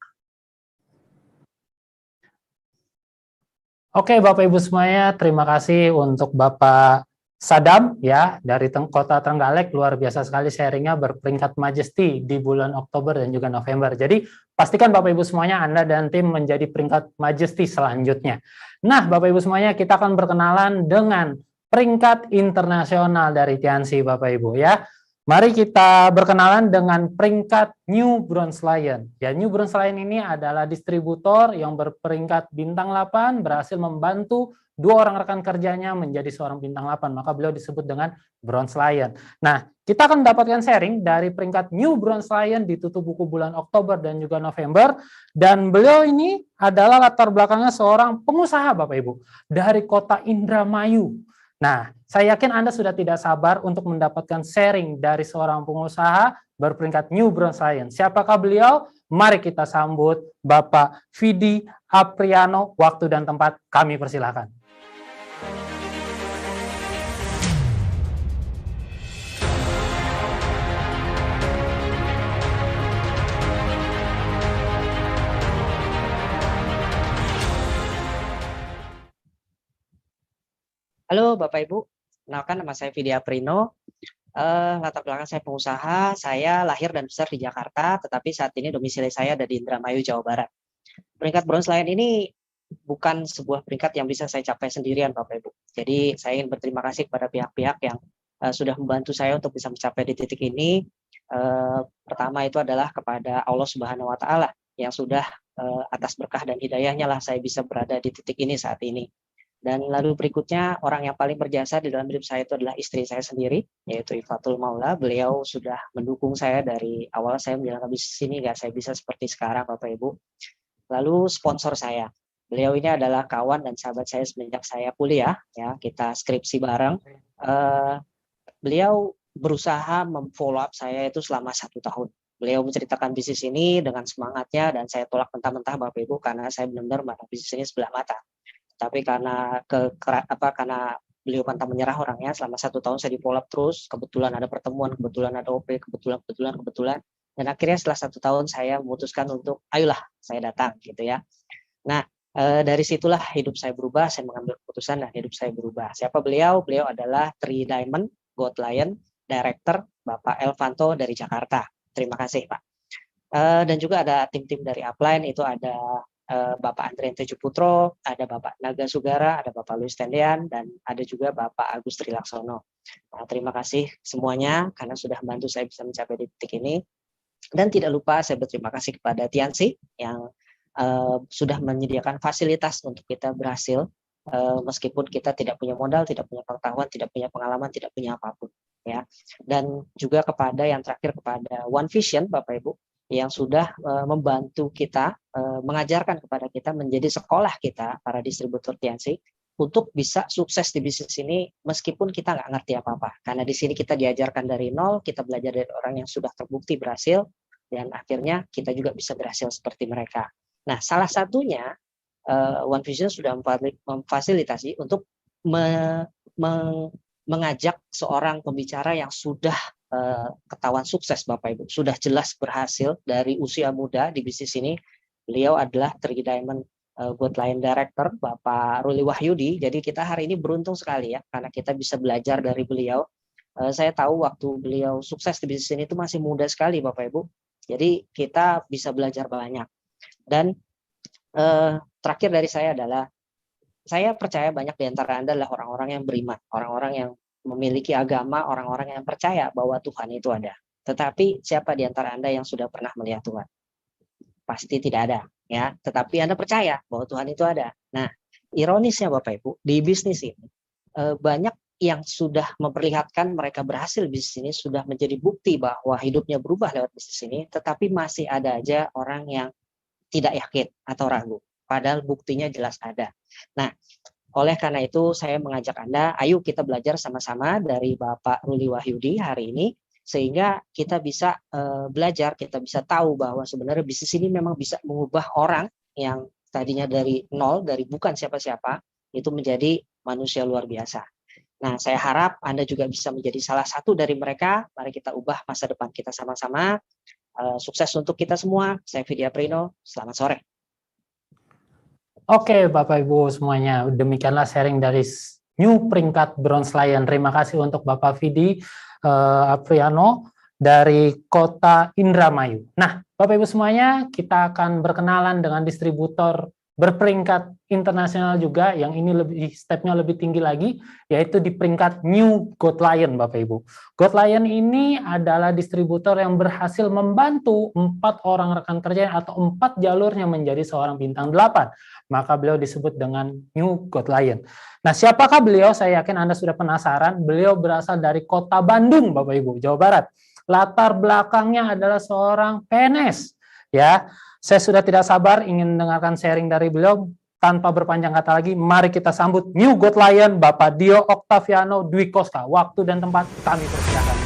Oke, Bapak Ibu semuanya, terima kasih untuk Bapak Sadam ya dari Kota Trenggalek, luar biasa sekali sharingnya berperingkat Majesty di bulan Oktober dan juga November. Jadi pastikan Bapak Ibu semuanya Anda dan tim menjadi peringkat Majesty selanjutnya. Nah, Bapak Ibu semuanya, kita akan berkenalan dengan peringkat internasional dari Tiansi, Bapak Ibu ya. Mari kita berkenalan dengan peringkat New Bronze Lion. Ya, New Bronze Lion ini adalah distributor yang berperingkat bintang 8, berhasil membantu 2 orang rekan kerjanya menjadi seorang bintang 8, maka beliau disebut dengan Bronze Lion. Nah, kita akan mendapatkan sharing dari peringkat New Bronze Lion ditutup buku bulan Oktober dan juga November, dan beliau ini adalah latar belakangnya seorang pengusaha Bapak Ibu dari kota Indramayu. Nah, saya yakin Anda sudah tidak sabar untuk mendapatkan sharing dari seorang pengusaha berperingkat New Bronze Lion. Siapakah beliau? Mari kita sambut Bapak Vidi Apriano. Waktu dan tempat kami persilahkan. Halo Bapak Ibu, kenalkan nama saya Vidi Aprino. Latar belakang saya pengusaha, saya lahir dan besar di Jakarta, tetapi saat ini domisili saya ada di Indramayu, Jawa Barat. Peringkat Bronze Lion ini bukan sebuah peringkat yang bisa saya capai sendirian Bapak Ibu. Jadi saya ingin berterima kasih kepada pihak-pihak yang sudah membantu saya untuk bisa mencapai di titik ini. Pertama itu adalah kepada Allah Subhanahu wa Ta'ala yang sudah atas berkah dan hidayahnya lah saya bisa berada di titik ini saat ini. Dan lalu berikutnya, orang yang paling berjasa di dalam hidup saya itu adalah istri saya sendiri, yaitu Ifatul Maula. Beliau sudah mendukung saya dari awal saya menjalankan bisnis ini, nggak saya bisa seperti sekarang, Bapak Ibu. Lalu sponsor saya. Beliau ini adalah kawan dan sahabat saya semenjak saya kuliah, ya, kita skripsi bareng. Beliau berusaha memfollow up saya itu selama 1 tahun. Beliau menceritakan bisnis ini dengan semangatnya dan saya tolak mentah-mentah Bapak Ibu karena saya benar-benar memandang bisnis ini sebelah mata. Tapi karena beliau pantang menyerah orangnya, selama 1 tahun saya di follow up terus. Kebetulan ada pertemuan, kebetulan ada OP, kebetulan. Dan akhirnya setelah 1 tahun saya memutuskan untuk ayolah saya datang gitu ya. Nah, dari situlah hidup saya berubah, saya mengambil keputusan dan hidup saya berubah. Siapa beliau? Beliau adalah Three Diamond Gold Lion Director Bapak Elvanto dari Jakarta. Terima kasih Pak. Dan juga ada tim-tim dari Upline, itu ada Bapak Andrian Tejuputro, ada Bapak Naga Sugara, ada Bapak Luis Tendean, dan ada juga Bapak Agus Trilaksono. Nah, terima kasih semuanya karena sudah membantu saya bisa mencapai di titik ini. Dan tidak lupa saya berterima kasih kepada Tiansi yang sudah menyediakan fasilitas untuk kita berhasil, meskipun kita tidak punya modal, tidak punya pengetahuan, tidak punya pengalaman, tidak punya apapun, ya. Dan juga kepada yang terakhir kepada One Vision Bapak Ibu yang sudah membantu kita, mengajarkan kepada kita, menjadi sekolah kita para distributor Tiansi untuk bisa sukses di bisnis ini meskipun kita nggak ngerti apa-apa. Karena di sini kita diajarkan dari nol, kita belajar dari orang yang sudah terbukti berhasil, dan akhirnya kita juga bisa berhasil seperti mereka. Nah, salah satunya One Vision sudah memfasilitasi untuk mengajak seorang pembicara yang sudah ketahuan sukses Bapak Ibu, sudah jelas berhasil dari usia muda di bisnis ini. Beliau adalah Three Diamond Gold Lion Director Bapak Ruli Wahyudi. Jadi kita hari ini beruntung sekali ya karena kita bisa belajar dari beliau. Saya tahu waktu beliau sukses di bisnis ini itu masih muda sekali Bapak Ibu. Jadi kita bisa belajar banyak. Dan terakhir dari saya adalah saya percaya banyak di antara Anda adalah orang-orang yang beriman, orang-orang yang memiliki agama, orang-orang yang percaya bahwa Tuhan itu ada. Tetapi siapa di antara Anda yang sudah pernah melihat Tuhan? Pasti tidak ada, ya. Tetapi Anda percaya bahwa Tuhan itu ada. Nah, ironisnya Bapak Ibu, di bisnis ini banyak yang sudah memperlihatkan mereka berhasil di bisnis ini, sudah menjadi bukti bahwa hidupnya berubah lewat bisnis ini, tetapi masih ada aja orang yang tidak yakin atau ragu. Padahal buktinya jelas ada. Nah, oleh karena itu saya mengajak Anda, ayo kita belajar sama-sama dari Bapak Ruli Wahyudi hari ini, sehingga kita bisa belajar, kita bisa tahu bahwa sebenarnya bisnis ini memang bisa mengubah orang yang tadinya dari nol, dari bukan siapa-siapa, itu menjadi manusia luar biasa. Nah, saya harap Anda juga bisa menjadi salah satu dari mereka. Mari kita ubah masa depan kita sama-sama. Sukses untuk kita semua. Saya Vidya Prino. Selamat sore. Oke, Bapak Ibu semuanya. Demikianlah sharing dari New Peringkat Bronze Lion. Terima kasih untuk Bapak Vidi Apriano dari Kota Indramayu. Nah, Bapak Ibu semuanya, kita akan berkenalan dengan distributor berperingkat internasional juga, yang ini stepnya lebih tinggi lagi, yaitu di peringkat New Gold Lion, Bapak Ibu. Gold Lion ini adalah distributor yang berhasil membantu 4 orang rekan kerja atau 4 jalurnya menjadi seorang bintang 8. Maka beliau disebut dengan New Gold Lion. Nah, siapakah beliau? Saya yakin Anda sudah penasaran. Beliau berasal dari Kota Bandung, Bapak Ibu, Jawa Barat. Latar belakangnya adalah seorang PNS, ya. Saya sudah tidak sabar ingin mendengarkan sharing dari beliau. Tanpa berpanjang kata lagi, mari kita sambut New Gold Lion, Bapak Dio Octaviano Dwi Koska. Waktu dan tempat kami persilakan.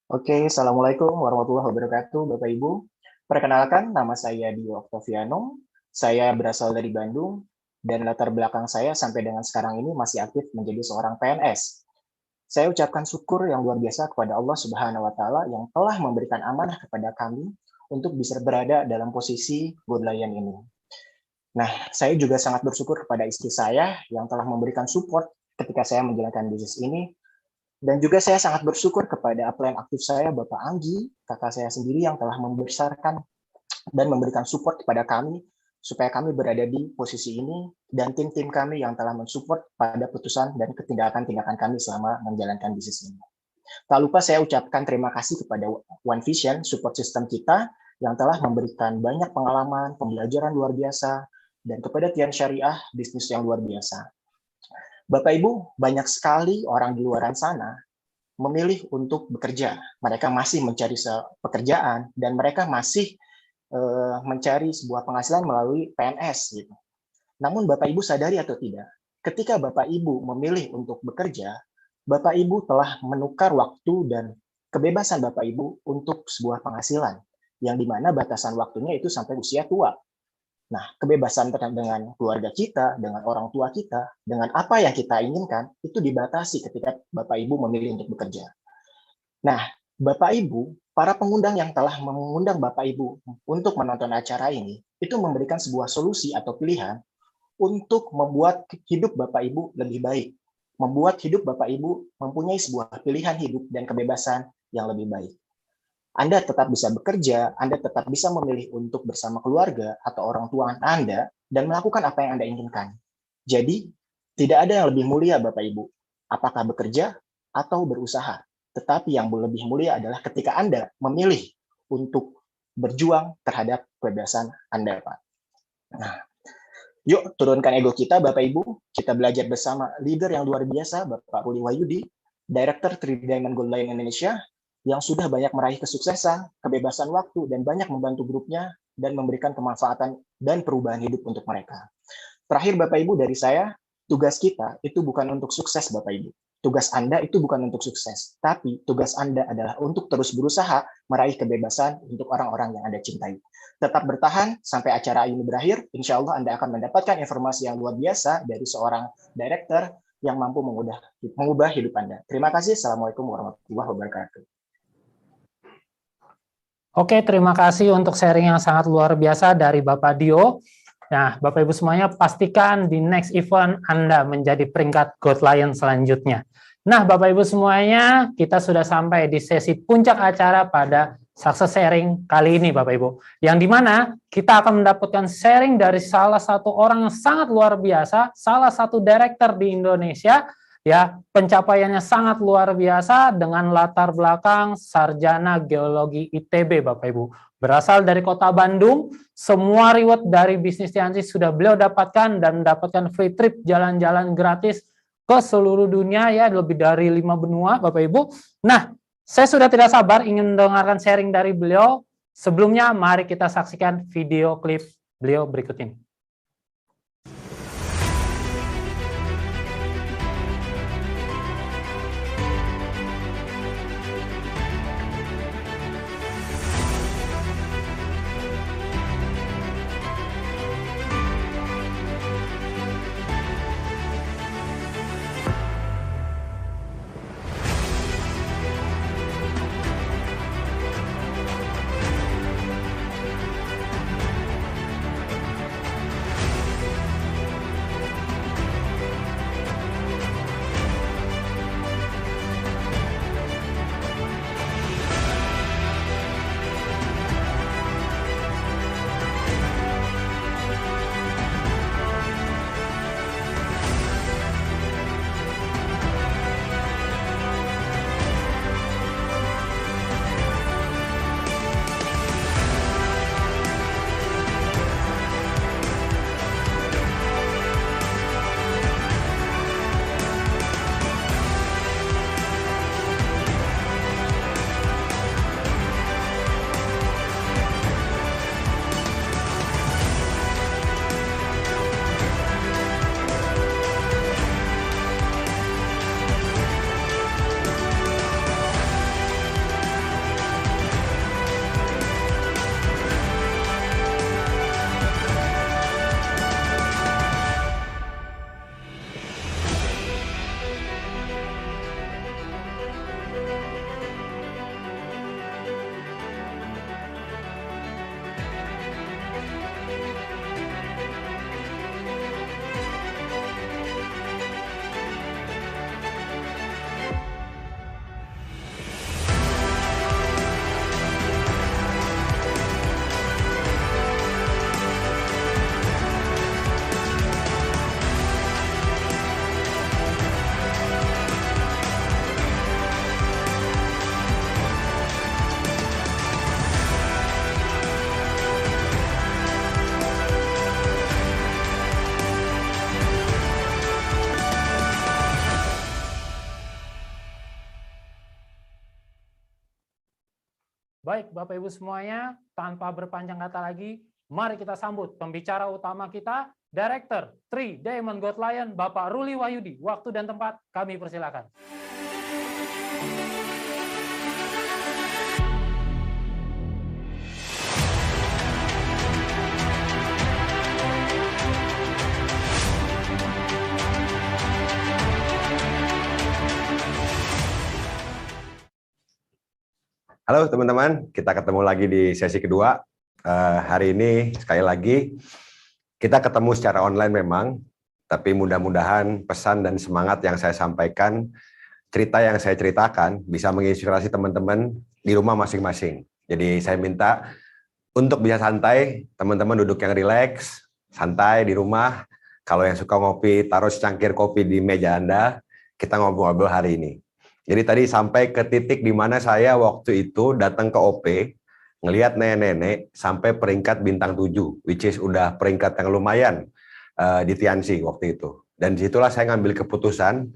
Oke, Assalamualaikum warahmatullahi wabarakatuh, Bapak Ibu. Perkenalkan, nama saya Dio Octaviano. Saya berasal dari Bandung, dan latar belakang saya sampai dengan sekarang ini masih aktif menjadi seorang PNS. Saya ucapkan syukur yang luar biasa kepada Allah Subhanahu wa Ta'ala yang telah memberikan amanah kepada kami untuk bisa berada dalam posisi Gold Lion ini. Nah, saya juga sangat bersyukur kepada istri saya yang telah memberikan support ketika saya menjalankan bisnis ini. Dan juga saya sangat bersyukur kepada upline aktif saya, Bapak Anggi, kakak saya sendiri yang telah membesarkan dan memberikan support kepada kami, supaya kami berada di posisi ini, dan tim-tim kami yang telah mensupport pada putusan dan tindakan-tindakan kami selama menjalankan bisnis ini. Tak lupa saya ucapkan terima kasih kepada One Vision, support system kita, yang telah memberikan banyak pengalaman, pembelajaran luar biasa, dan kepada Tian Syariah bisnis yang luar biasa. Bapak Ibu, banyak sekali orang di luar sana memilih untuk bekerja. Mereka masih mencari pekerjaan dan mereka masih mencari sebuah penghasilan melalui PNS gitu. Namun Bapak Ibu sadari atau tidak, ketika Bapak Ibu memilih untuk bekerja, Bapak Ibu telah menukar waktu dan kebebasan Bapak Ibu untuk sebuah penghasilan, yang dimana batasan waktunya itu sampai usia tua. Nah, kebebasan dengan keluarga kita, dengan orang tua kita, dengan apa yang kita inginkan, itu dibatasi ketika Bapak Ibu memilih untuk bekerja. Nah, Bapak Ibu, para pengundang yang telah mengundang Bapak Ibu untuk menonton acara ini, itu memberikan sebuah solusi atau pilihan untuk membuat hidup Bapak Ibu lebih baik. Membuat hidup Bapak Ibu mempunyai sebuah pilihan hidup dan kebebasan yang lebih baik. Anda tetap bisa bekerja, Anda tetap bisa memilih untuk bersama keluarga atau orang tua Anda dan melakukan apa yang Anda inginkan. Jadi, tidak ada yang lebih mulia Bapak Ibu, apakah bekerja atau berusaha. Tetapi yang lebih mulia adalah ketika Anda memilih untuk berjuang terhadap kebebasan Anda, Pak. Nah, yuk turunkan ego kita Bapak Ibu, kita belajar bersama leader yang luar biasa, Bapak Ruli Wahyudi, Director 3 Diamond Gold Line Indonesia, yang sudah banyak meraih kesuksesan, kebebasan waktu, dan banyak membantu grupnya dan memberikan kemanfaatan dan perubahan hidup untuk mereka. Terakhir Bapak Ibu dari saya, tugas kita itu bukan untuk sukses Bapak Ibu. Tugas Anda itu bukan untuk sukses, tapi tugas Anda adalah untuk terus berusaha meraih kebebasan untuk orang-orang yang Anda cintai. Tetap bertahan sampai acara ini berakhir, insya Allah Anda akan mendapatkan informasi yang luar biasa dari seorang director yang mampu mengubah hidup Anda. Terima kasih. Assalamualaikum warahmatullahi wabarakatuh. Oke, terima kasih untuk sharing yang sangat luar biasa dari Bapak Dio. Nah, Bapak Ibu semuanya pastikan di next event Anda menjadi peringkat Gold Lion selanjutnya. Nah, Bapak Ibu semuanya, kita sudah sampai di sesi puncak acara pada success sharing kali ini, Bapak Ibu. Yang dimana kita akan mendapatkan sharing dari salah satu orang yang sangat luar biasa, salah satu director di Indonesia, ya, pencapaiannya sangat luar biasa dengan latar belakang sarjana geologi ITB, Bapak Ibu. Berasal dari kota Bandung, semua reward dari bisnis Tiansi sudah beliau dapatkan dan mendapatkan free trip jalan-jalan gratis ke seluruh dunia, ya, lebih dari 5 benua, Bapak Ibu. Nah, saya sudah tidak sabar ingin mendengarkan sharing dari beliau. Sebelumnya, mari kita saksikan video klip beliau berikut ini. Baik, Bapak Ibu semuanya, tanpa berpanjang kata lagi, mari kita sambut pembicara utama kita, Director 3 Diamond Gold Lion, Bapak Ruli Wahyudi. Waktu dan tempat kami persilakan. Halo teman-teman, kita ketemu lagi di sesi kedua. Hari ini sekali lagi kita ketemu secara online memang, tapi mudah-mudahan pesan dan semangat yang saya sampaikan, cerita yang saya ceritakan bisa menginspirasi teman-teman di rumah masing-masing. Jadi saya minta untuk bisa santai, teman-teman duduk yang rileks, santai di rumah. Kalau yang suka ngopi, taruh secangkir kopi di meja Anda, kita ngobrol-ngobrol hari ini. Jadi tadi sampai ke titik di mana saya waktu itu datang ke OP, ngelihat nenek-nenek sampai peringkat bintang 7, which is udah peringkat yang lumayan di Tianxi waktu itu. Dan disitulah saya ngambil keputusan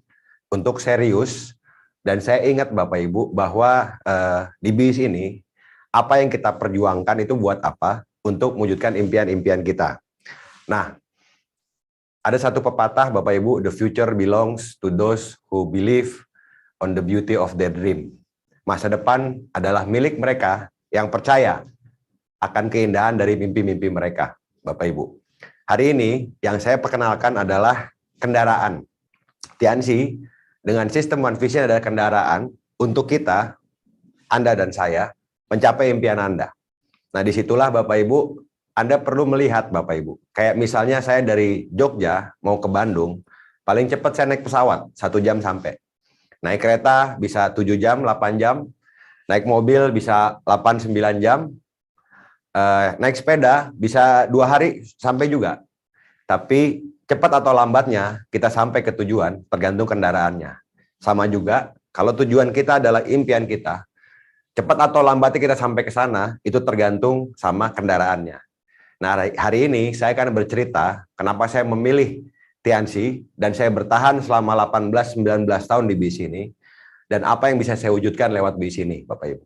untuk serius, dan saya ingat Bapak Ibu bahwa di BIS ini, apa yang kita perjuangkan itu buat apa? Untuk mewujudkan impian-impian kita. Nah, ada satu pepatah Bapak Ibu, the future belongs to those who believe on the beauty of their dream. Masa depan adalah milik mereka yang percaya akan keindahan dari mimpi-mimpi mereka, Bapak Ibu. Hari ini yang saya perkenalkan adalah kendaraan. Tianxi dengan sistem One Vision adalah kendaraan untuk kita, Anda dan saya, mencapai impian Anda. Nah, disitulah Bapak Ibu, Anda perlu melihat Bapak Ibu. Kayak misalnya saya dari Jogja mau ke Bandung, paling cepat saya naik pesawat, 1 jam sampai. Naik kereta bisa 7 jam, 8 jam. Naik mobil bisa 8-9 jam. Naik sepeda bisa 2 hari sampai juga. Tapi cepat atau lambatnya kita sampai ke tujuan tergantung kendaraannya. Sama juga kalau tujuan kita adalah impian kita, cepat atau lambatnya kita sampai ke sana itu tergantung sama kendaraannya. Nah, hari ini saya akan bercerita kenapa saya memilih Tianxi dan saya bertahan selama 18-19 tahun di BIS ini, dan apa yang bisa saya wujudkan lewat BIS ini, Bapak Ibu.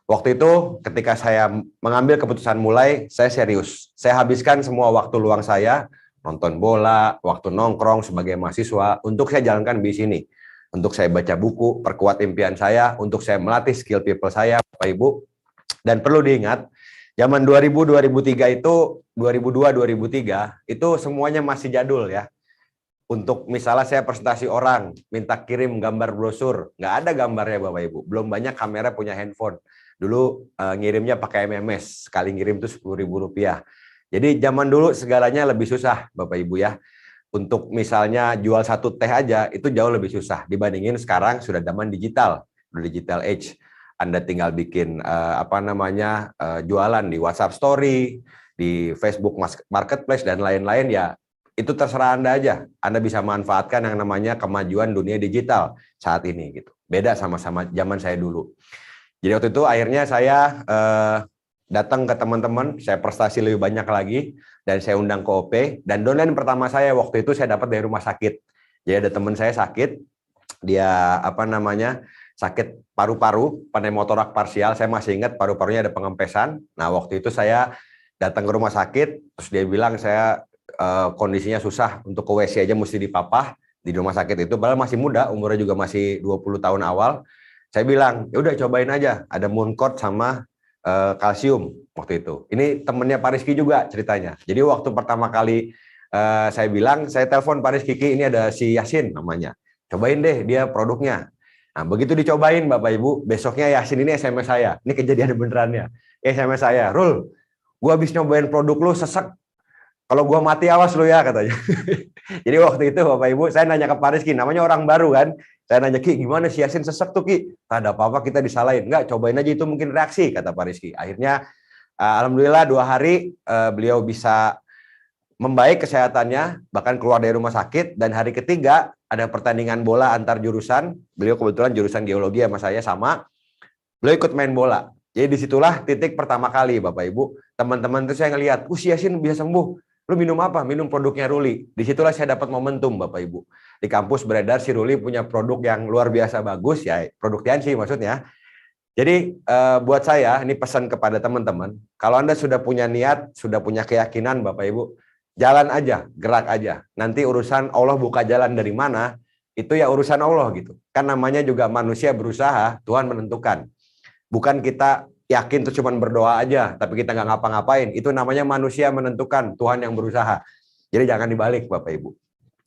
Waktu itu ketika saya mengambil keputusan mulai, saya serius. Saya habiskan semua waktu luang saya, nonton bola, waktu nongkrong sebagai mahasiswa, untuk saya jalankan BIS ini. Untuk saya baca buku, perkuat impian saya, untuk saya melatih skill people saya, Bapak Ibu. Dan perlu diingat, zaman 2000-2003 itu, 2002-2003, itu semuanya masih jadul ya. Untuk misalnya saya presentasi orang, minta kirim gambar brosur, nggak ada gambarnya Bapak Ibu. Belum banyak kamera punya handphone. Dulu ngirimnya pakai MMS, sekali ngirim itu Rp10.000. Jadi zaman dulu segalanya lebih susah Bapak Ibu ya. Untuk misalnya jual 1 teh aja, itu jauh lebih susah. Dibandingin sekarang sudah zaman digital, digital age. Anda tinggal bikin jualan di WhatsApp Story, di Facebook Marketplace, dan lain-lain ya. Itu terserah Anda aja. Anda bisa manfaatkan yang namanya kemajuan dunia digital saat ini gitu. Beda sama-sama zaman saya dulu. Jadi waktu itu akhirnya saya datang ke teman-teman, saya prestasi lebih banyak lagi, dan saya undang ke OP. Dan downline pertama saya waktu itu saya dapat dari rumah sakit. Jadi ada teman saya sakit, dia sakit paru-paru, pneumotorak parsial. Saya masih ingat paru-parunya ada pengempesan. Nah waktu itu saya datang ke rumah sakit, terus dia bilang saya kondisinya susah, untuk ke WC aja mesti dipapah di rumah sakit itu, padahal masih muda, umurnya juga masih 20 tahun awal. Saya bilang, ya udah cobain aja, ada Mooncort sama kalsium waktu itu. Ini temennya Pak Rizky juga ceritanya. Jadi waktu pertama kali saya bilang, saya telepon Pak Rizky, ini ada si Yasin namanya, cobain deh dia produknya. Nah begitu dicobain Bapak Ibu, besoknya Yasin ini SMS saya, ini kejadian benerannya, SMS saya, Rul, gua habis nyobain produk lu sesek. Kalau gua mati awas lu ya katanya. Jadi waktu itu Bapak Ibu saya nanya ke Pak Rizky, namanya orang baru kan. Saya nanya, Ki gimana si Yasin sesek tuh Ki? Tak ada apa-apa kita disalahin. Enggak, cobain aja itu mungkin reaksi kata Pak Rizky. Akhirnya alhamdulillah 2 hari beliau bisa membaik kesehatannya, bahkan keluar dari rumah sakit. Dan hari ketiga ada pertandingan bola antar jurusan. Beliau kebetulan jurusan geologi sama saya sama. Beliau ikut main bola. Jadi disitulah titik pertama kali Bapak Ibu. Teman-teman itu saya ngelihat, si Yasin bisa sembuh. Lu minum apa? Minum produknya Ruli. Disitulah saya dapat momentum Bapak Ibu. Di kampus beredar si Ruli punya produk yang luar biasa bagus ya, produk Tianxi maksudnya. Jadi buat saya, ini pesan kepada teman-teman, kalau Anda sudah punya niat, sudah punya keyakinan Bapak Ibu, jalan aja, gerak aja. Nanti urusan Allah buka jalan dari mana, itu ya urusan Allah gitu. Kan namanya juga manusia berusaha, Tuhan menentukan. Bukan kita yakin terus cuma berdoa aja, tapi kita nggak ngapa-ngapain. Itu namanya manusia menentukan, Tuhan yang berusaha. Jadi jangan dibalik Bapak Ibu.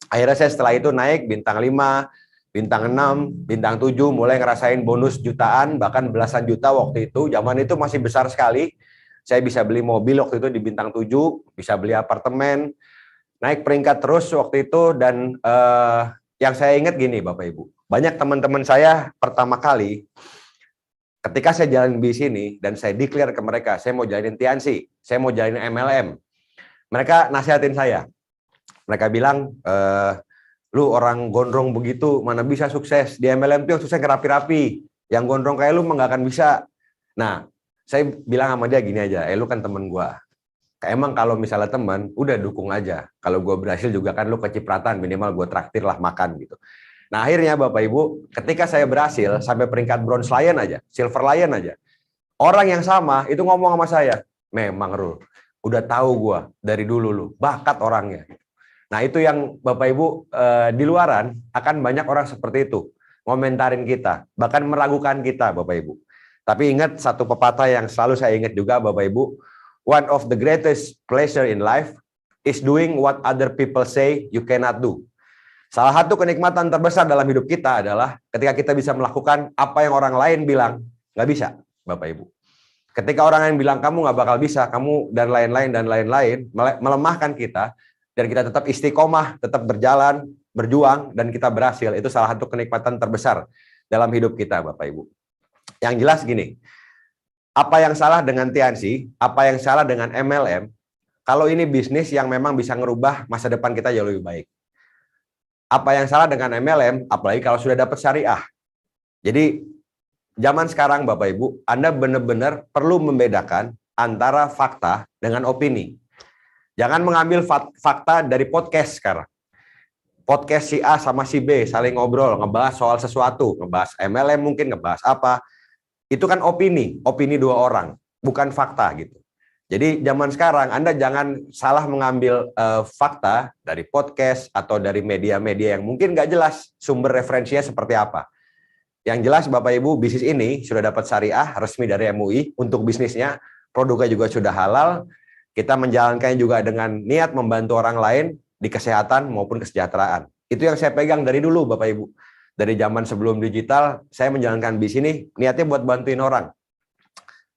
Akhirnya saya setelah itu naik bintang 5, bintang 6, bintang 7, mulai ngerasain bonus jutaan, bahkan belasan juta waktu itu. Zaman itu masih besar sekali. Saya bisa beli mobil waktu itu di bintang 7, bisa beli apartemen, naik peringkat terus waktu itu. Dan yang saya ingat gini Bapak Ibu, banyak teman-teman saya pertama kali, ketika saya jalan bis ini, dan saya declare ke mereka, saya mau jalanin TNC, saya mau jalanin MLM. Mereka nasihatin saya. Mereka bilang, lu orang gondrong begitu, mana bisa sukses. Di MLM itu yang sukses rapi-rapi. Yang gondrong kayak lu mah nggak akan bisa. Nah, saya bilang sama dia gini aja, lu kan temen gua. Emang kalau misalnya teman, udah dukung aja. Kalau gua berhasil juga kan lu kecipratan, minimal gua traktir lah makan gitu. Nah akhirnya Bapak Ibu, ketika saya berhasil sampai peringkat bronze lion aja, silver lion aja, orang yang sama itu ngomong sama saya, memang Rul, udah tahu gua dari dulu lu, bakat orangnya. Nah itu yang Bapak Ibu di luaran akan banyak orang seperti itu, ngomentarin kita, bahkan meragukan kita Bapak Ibu. Tapi ingat satu pepatah yang selalu saya ingat juga Bapak Ibu, one of the greatest pleasure in life is doing what other people say you cannot do. Salah satu kenikmatan terbesar dalam hidup kita adalah ketika kita bisa melakukan apa yang orang lain bilang nggak bisa Bapak Ibu. Ketika orang lain bilang kamu nggak bakal bisa, kamu dan lain-lain melemahkan kita, dan kita tetap istiqomah, tetap berjalan, berjuang, dan kita berhasil. Itu salah satu kenikmatan terbesar dalam hidup kita, Bapak Ibu. Yang jelas gini, apa yang salah dengan TNC, apa yang salah dengan MLM, kalau ini bisnis yang memang bisa ngerubah masa depan kita jauh lebih baik. Apa yang salah dengan MLM, apalagi kalau sudah dapat syariah. Jadi, zaman sekarang, Bapak Ibu, Anda benar-benar perlu membedakan antara fakta dengan opini. Jangan mengambil fakta dari podcast sekarang. Podcast si A sama si B saling ngobrol, ngebahas soal sesuatu, ngebahas MLM mungkin, ngebahas apa. Itu kan opini dua orang, bukan fakta gitu. Jadi zaman sekarang Anda jangan salah mengambil fakta dari podcast atau dari media-media yang mungkin nggak jelas sumber referensinya seperti apa. Yang jelas Bapak Ibu, bisnis ini sudah dapat syariah resmi dari MUI untuk bisnisnya, produknya juga sudah halal. Kita menjalankannya juga dengan niat membantu orang lain di kesehatan maupun kesejahteraan. Itu yang saya pegang dari dulu Bapak Ibu. Dari zaman sebelum digital, saya menjalankan bisnis ini niatnya buat bantuin orang.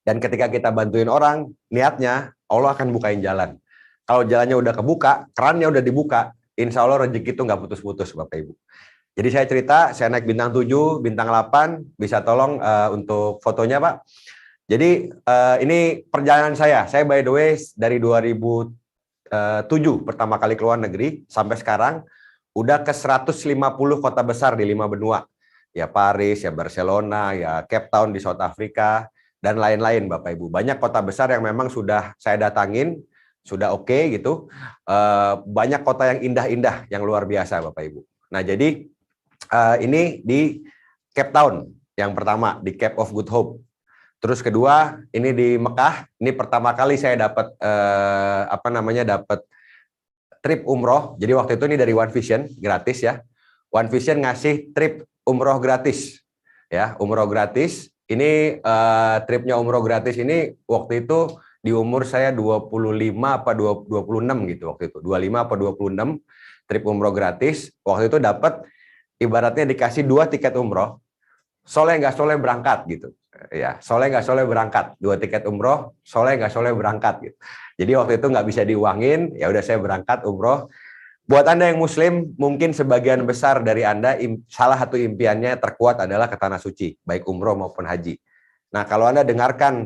Dan ketika kita bantuin orang, niatnya Allah akan bukain jalan. Kalau jalannya udah kebuka, kerannya udah dibuka, insya Allah rezeki itu nggak putus-putus Bapak Ibu. Jadi saya cerita, saya naik bintang 7, bintang 8, bisa tolong untuk fotonya Pak. Jadi ini perjalanan saya by the way dari 2007 pertama kali keluar negeri sampai sekarang udah ke 150 kota besar di 5 benua. Ya Paris, ya Barcelona, ya Cape Town di South Africa dan lain-lain Bapak Ibu. Banyak kota besar yang memang sudah saya datangin, sudah oke gitu. Banyak kota yang indah-indah yang luar biasa Bapak Ibu. Nah, jadi ini di Cape Town yang pertama di Cape of Good Hope. Terus kedua, ini di Mekah. Ini pertama kali saya dapat dapat trip umroh. Jadi waktu itu ini dari One Vision gratis ya. One Vision ngasih trip umroh gratis. Ya, umroh gratis. Ini tripnya umroh gratis ini waktu itu di umur saya 25 apa 26 gitu waktu itu. 25 apa 26 trip umroh gratis. Waktu itu dapat ibaratnya dikasih 2 tiket umroh. Soleh nggak soleh berangkat gitu. Ya, soleh nggak soleh berangkat, 2 tiket umroh, soleh nggak soleh berangkat gitu. Jadi waktu itu nggak bisa diuangin, ya udah saya berangkat umroh. Buat Anda yang Muslim, mungkin sebagian besar dari Anda salah satu impiannya terkuat adalah ke tanah suci, baik umroh maupun haji. Nah kalau Anda dengarkan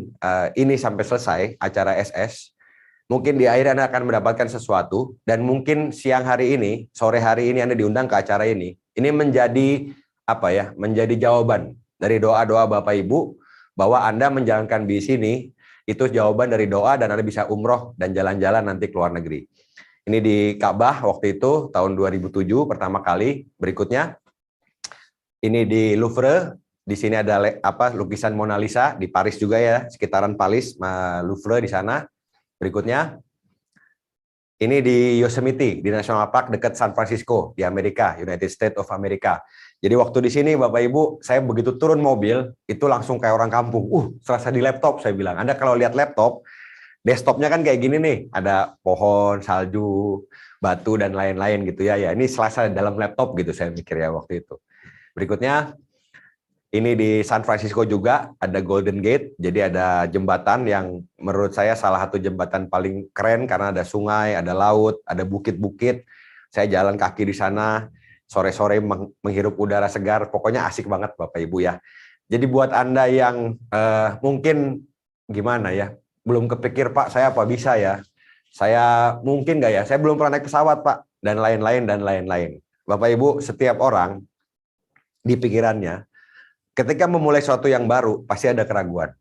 ini sampai selesai acara SS, mungkin di akhir Anda akan mendapatkan sesuatu dan mungkin siang hari ini, sore hari ini Anda diundang ke acara ini menjadi menjadi jawaban dari doa-doa Bapak Ibu bahwa Anda menjalankan bisnis ini itu jawaban dari doa dan Anda bisa umroh dan jalan-jalan nanti ke luar negeri. Ini di Ka'bah waktu itu tahun 2007 pertama kali. Berikutnya ini di Louvre Di sini ada lukisan Mona Lisa di Paris juga ya, sekitaran Paris, Louvre di sana. Berikutnya, ini di Yosemite, di National Park dekat San Francisco, di Amerika, United States of America. Jadi waktu di sini, Bapak Ibu, saya begitu turun mobil, itu langsung kayak orang kampung. Serasa di laptop, saya bilang. Anda kalau lihat laptop, desktopnya kan kayak gini nih, ada pohon, salju, batu, dan lain-lain gitu ya. Ya, ini serasa dalam laptop gitu, saya mikir ya waktu itu. Berikutnya, ini di San Francisco juga ada Golden Gate, jadi ada jembatan yang menurut saya salah satu jembatan paling keren karena ada sungai, ada laut, ada bukit-bukit. Saya jalan kaki di sana, sore-sore menghirup udara segar, pokoknya asik banget Bapak Ibu ya. Jadi buat Anda yang mungkin gimana ya, belum kepikir Pak, saya apa bisa ya? Saya mungkin nggak ya? Saya belum pernah naik pesawat Pak, dan lain-lain dan lain-lain. Bapak Ibu, setiap orang di pikirannya, ketika memulai sesuatu yang baru, pasti ada keraguan.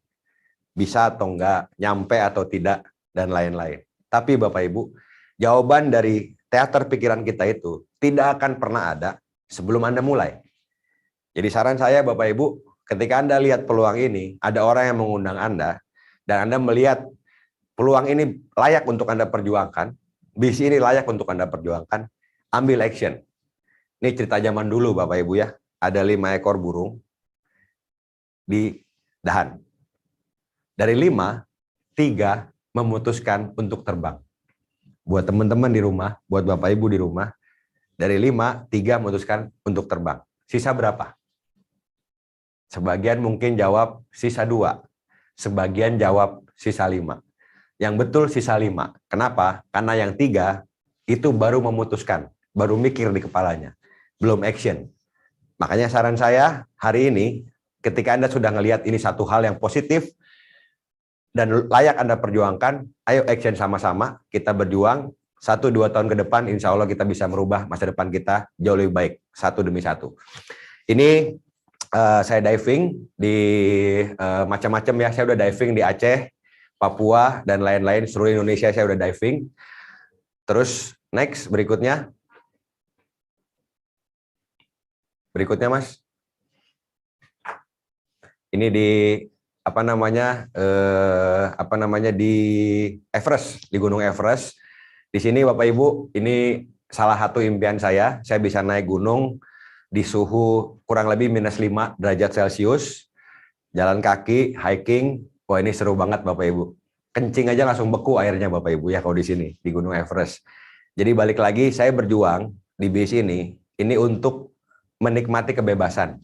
Bisa atau enggak, nyampe atau tidak, dan lain-lain. Tapi Bapak Ibu, jawaban dari teater pikiran kita itu tidak akan pernah ada sebelum Anda mulai. Jadi saran saya Bapak Ibu, ketika Anda lihat peluang ini, ada orang yang mengundang Anda, dan Anda melihat peluang ini layak untuk Anda perjuangkan, visi ini layak untuk Anda perjuangkan, ambil action. Ini cerita zaman dulu Bapak Ibu ya, ada 5 ekor burung, di dahan. Dari 5, 3 memutuskan untuk terbang. Buat teman-teman di rumah, buat Bapak Ibu di rumah, dari 5, 3 memutuskan untuk terbang. Sisa berapa? Sebagian mungkin jawab sisa 2. Sebagian jawab sisa 5. Yang betul sisa 5. Kenapa? Karena yang 3 itu baru memutuskan, baru mikir di kepalanya. Belum action. Makanya saran saya hari ini, ketika Anda sudah ngelihat ini satu hal yang positif dan layak Anda perjuangkan, ayo action sama-sama, kita berjuang, 1-2 tahun ke depan, insya Allah kita bisa merubah masa depan kita jauh lebih baik, satu demi satu. Ini saya diving di macam-macam ya, saya udah diving di Aceh, Papua, dan lain-lain, seluruh Indonesia saya udah diving. Terus next, berikutnya. Berikutnya Mas. Ini di di Everest, di Gunung Everest. Di sini Bapak Ibu, ini salah satu impian saya bisa naik gunung di suhu kurang lebih -5 derajat Celcius, jalan kaki, hiking. Wah, ini seru banget Bapak Ibu. Kencing aja langsung beku airnya Bapak Ibu ya kalau di sini di Gunung Everest. Jadi balik lagi, saya berjuang di bis ini untuk menikmati kebebasan.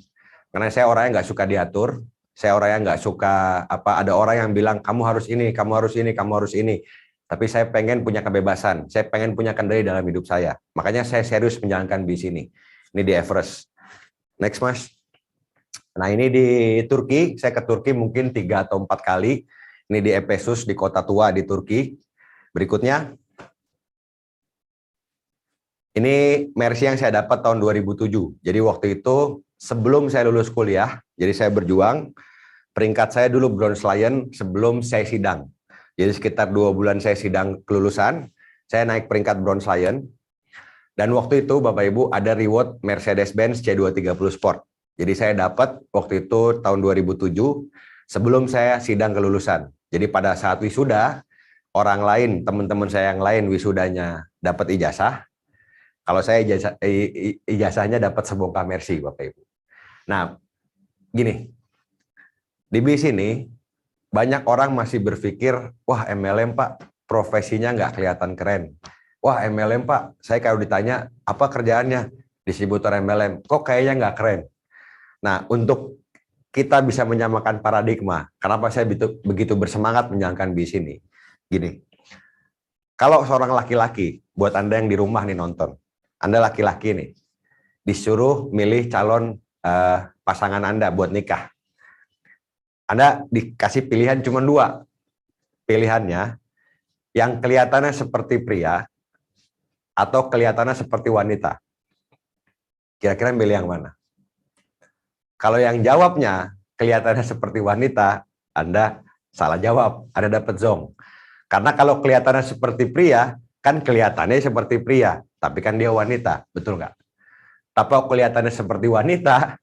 Karena saya orangnya nggak suka diatur. Saya orang yang nggak suka ada orang yang bilang kamu harus ini, kamu harus ini, kamu harus ini. Tapi saya pengen punya kebebasan, saya pengen punya kendali dalam hidup saya. Makanya saya serius menjalankan bis ini. Ini di Everest. Next Mas. Nah ini di Turki, saya ke Turki mungkin 3 atau 4 kali. Ini di Efesus, di kota tua di Turki. Berikutnya. Ini Mercy yang saya dapat tahun 2007. Jadi waktu itu sebelum saya lulus kuliah, jadi saya berjuang, peringkat saya dulu Bronze Lion sebelum saya sidang. Jadi sekitar 2 bulan saya sidang kelulusan, saya naik peringkat Bronze Lion. Dan waktu itu Bapak Ibu ada reward Mercedes-Benz C230 Sport. Jadi saya dapat waktu itu tahun 2007 sebelum saya sidang kelulusan. Jadi pada saat wisuda, orang lain, teman-teman saya yang lain wisudanya dapat ijazah. Kalau saya ijazahnya dapat sebongkah Mercy Bapak Ibu. Nah, gini, di bis ini banyak orang masih berpikir, wah MLM Pak, profesinya nggak kelihatan keren. Wah MLM Pak, saya kalau ditanya, apa kerjaannya? Distributor MLM, kok kayaknya nggak keren. Nah, untuk kita bisa menyamakan paradigma, kenapa saya begitu bersemangat menjalankan bis ini? Gini, kalau seorang laki-laki, buat Anda yang di rumah nih nonton, Anda laki-laki nih, disuruh milih calon pasangan Anda buat nikah. Anda dikasih pilihan cuma 2. Pilihannya, yang kelihatannya seperti pria, atau kelihatannya seperti wanita. Kira-kira milih yang mana? Kalau yang jawabnya kelihatannya seperti wanita, Anda salah jawab, Anda dapat zong. Karena kalau kelihatannya seperti pria, kan kelihatannya seperti pria, tapi kan dia wanita, betul nggak? Tapi kalau kelihatannya seperti wanita,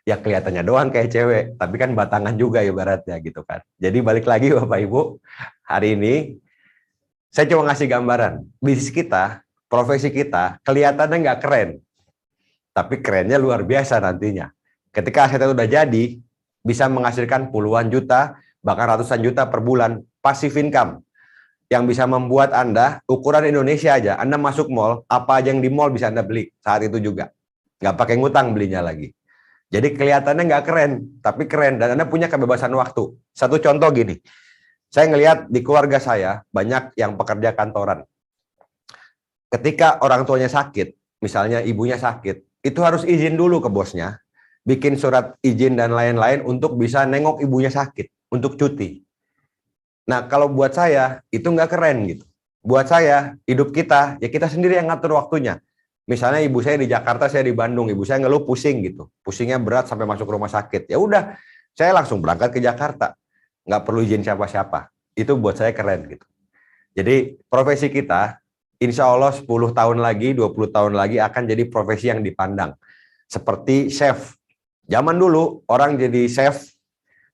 ya kelihatannya doang kayak cewek, tapi kan batangan juga ibaratnya gitu kan. Jadi balik lagi Bapak Ibu, hari ini saya cuma ngasih gambaran, bisnis kita, profesi kita, kelihatannya nggak keren, tapi kerennya luar biasa nantinya. Ketika aset itu udah jadi, bisa menghasilkan puluhan juta, bahkan ratusan juta per bulan, passive income, yang bisa membuat Anda, ukuran Indonesia aja, Anda masuk mall, apa aja yang di mall bisa Anda beli saat itu juga. Nggak pakai ngutang belinya lagi. Jadi kelihatannya nggak keren, tapi keren, dan Anda punya kebebasan waktu. Satu contoh gini, saya ngelihat di keluarga saya, banyak yang pekerja kantoran. Ketika orang tuanya sakit, misalnya ibunya sakit, itu harus izin dulu ke bosnya, bikin surat izin dan lain-lain untuk bisa nengok ibunya sakit, untuk cuti. Nah, kalau buat saya, itu nggak keren gitu. Buat saya, hidup kita, ya kita sendiri yang ngatur waktunya. Misalnya ibu saya di Jakarta, saya di Bandung, ibu saya ngeluh pusing gitu. Pusingnya berat sampai masuk rumah sakit. Ya udah, saya langsung berangkat ke Jakarta. Nggak perlu izin siapa-siapa. Itu buat saya keren gitu. Jadi profesi kita, insya Allah 10 tahun lagi, 20 tahun lagi akan jadi profesi yang dipandang. Seperti chef. Zaman dulu orang jadi chef,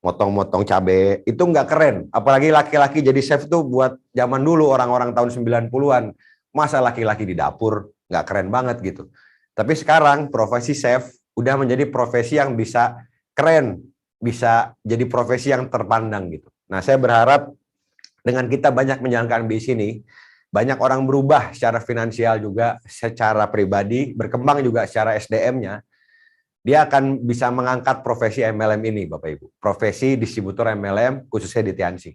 motong-motong cabai, itu nggak keren. Apalagi laki-laki jadi chef tuh buat zaman dulu orang-orang tahun 90-an. Masa laki-laki di dapur, nggak keren banget gitu. Tapi sekarang profesi chef udah menjadi profesi yang bisa keren, bisa jadi profesi yang terpandang gitu. Nah, saya berharap dengan kita banyak menjalankan bisnis ini, banyak orang berubah secara finansial juga, secara pribadi, berkembang juga secara SDM-nya, dia akan bisa mengangkat profesi MLM ini, Bapak Ibu. Profesi distributor MLM, khususnya di Tianxi.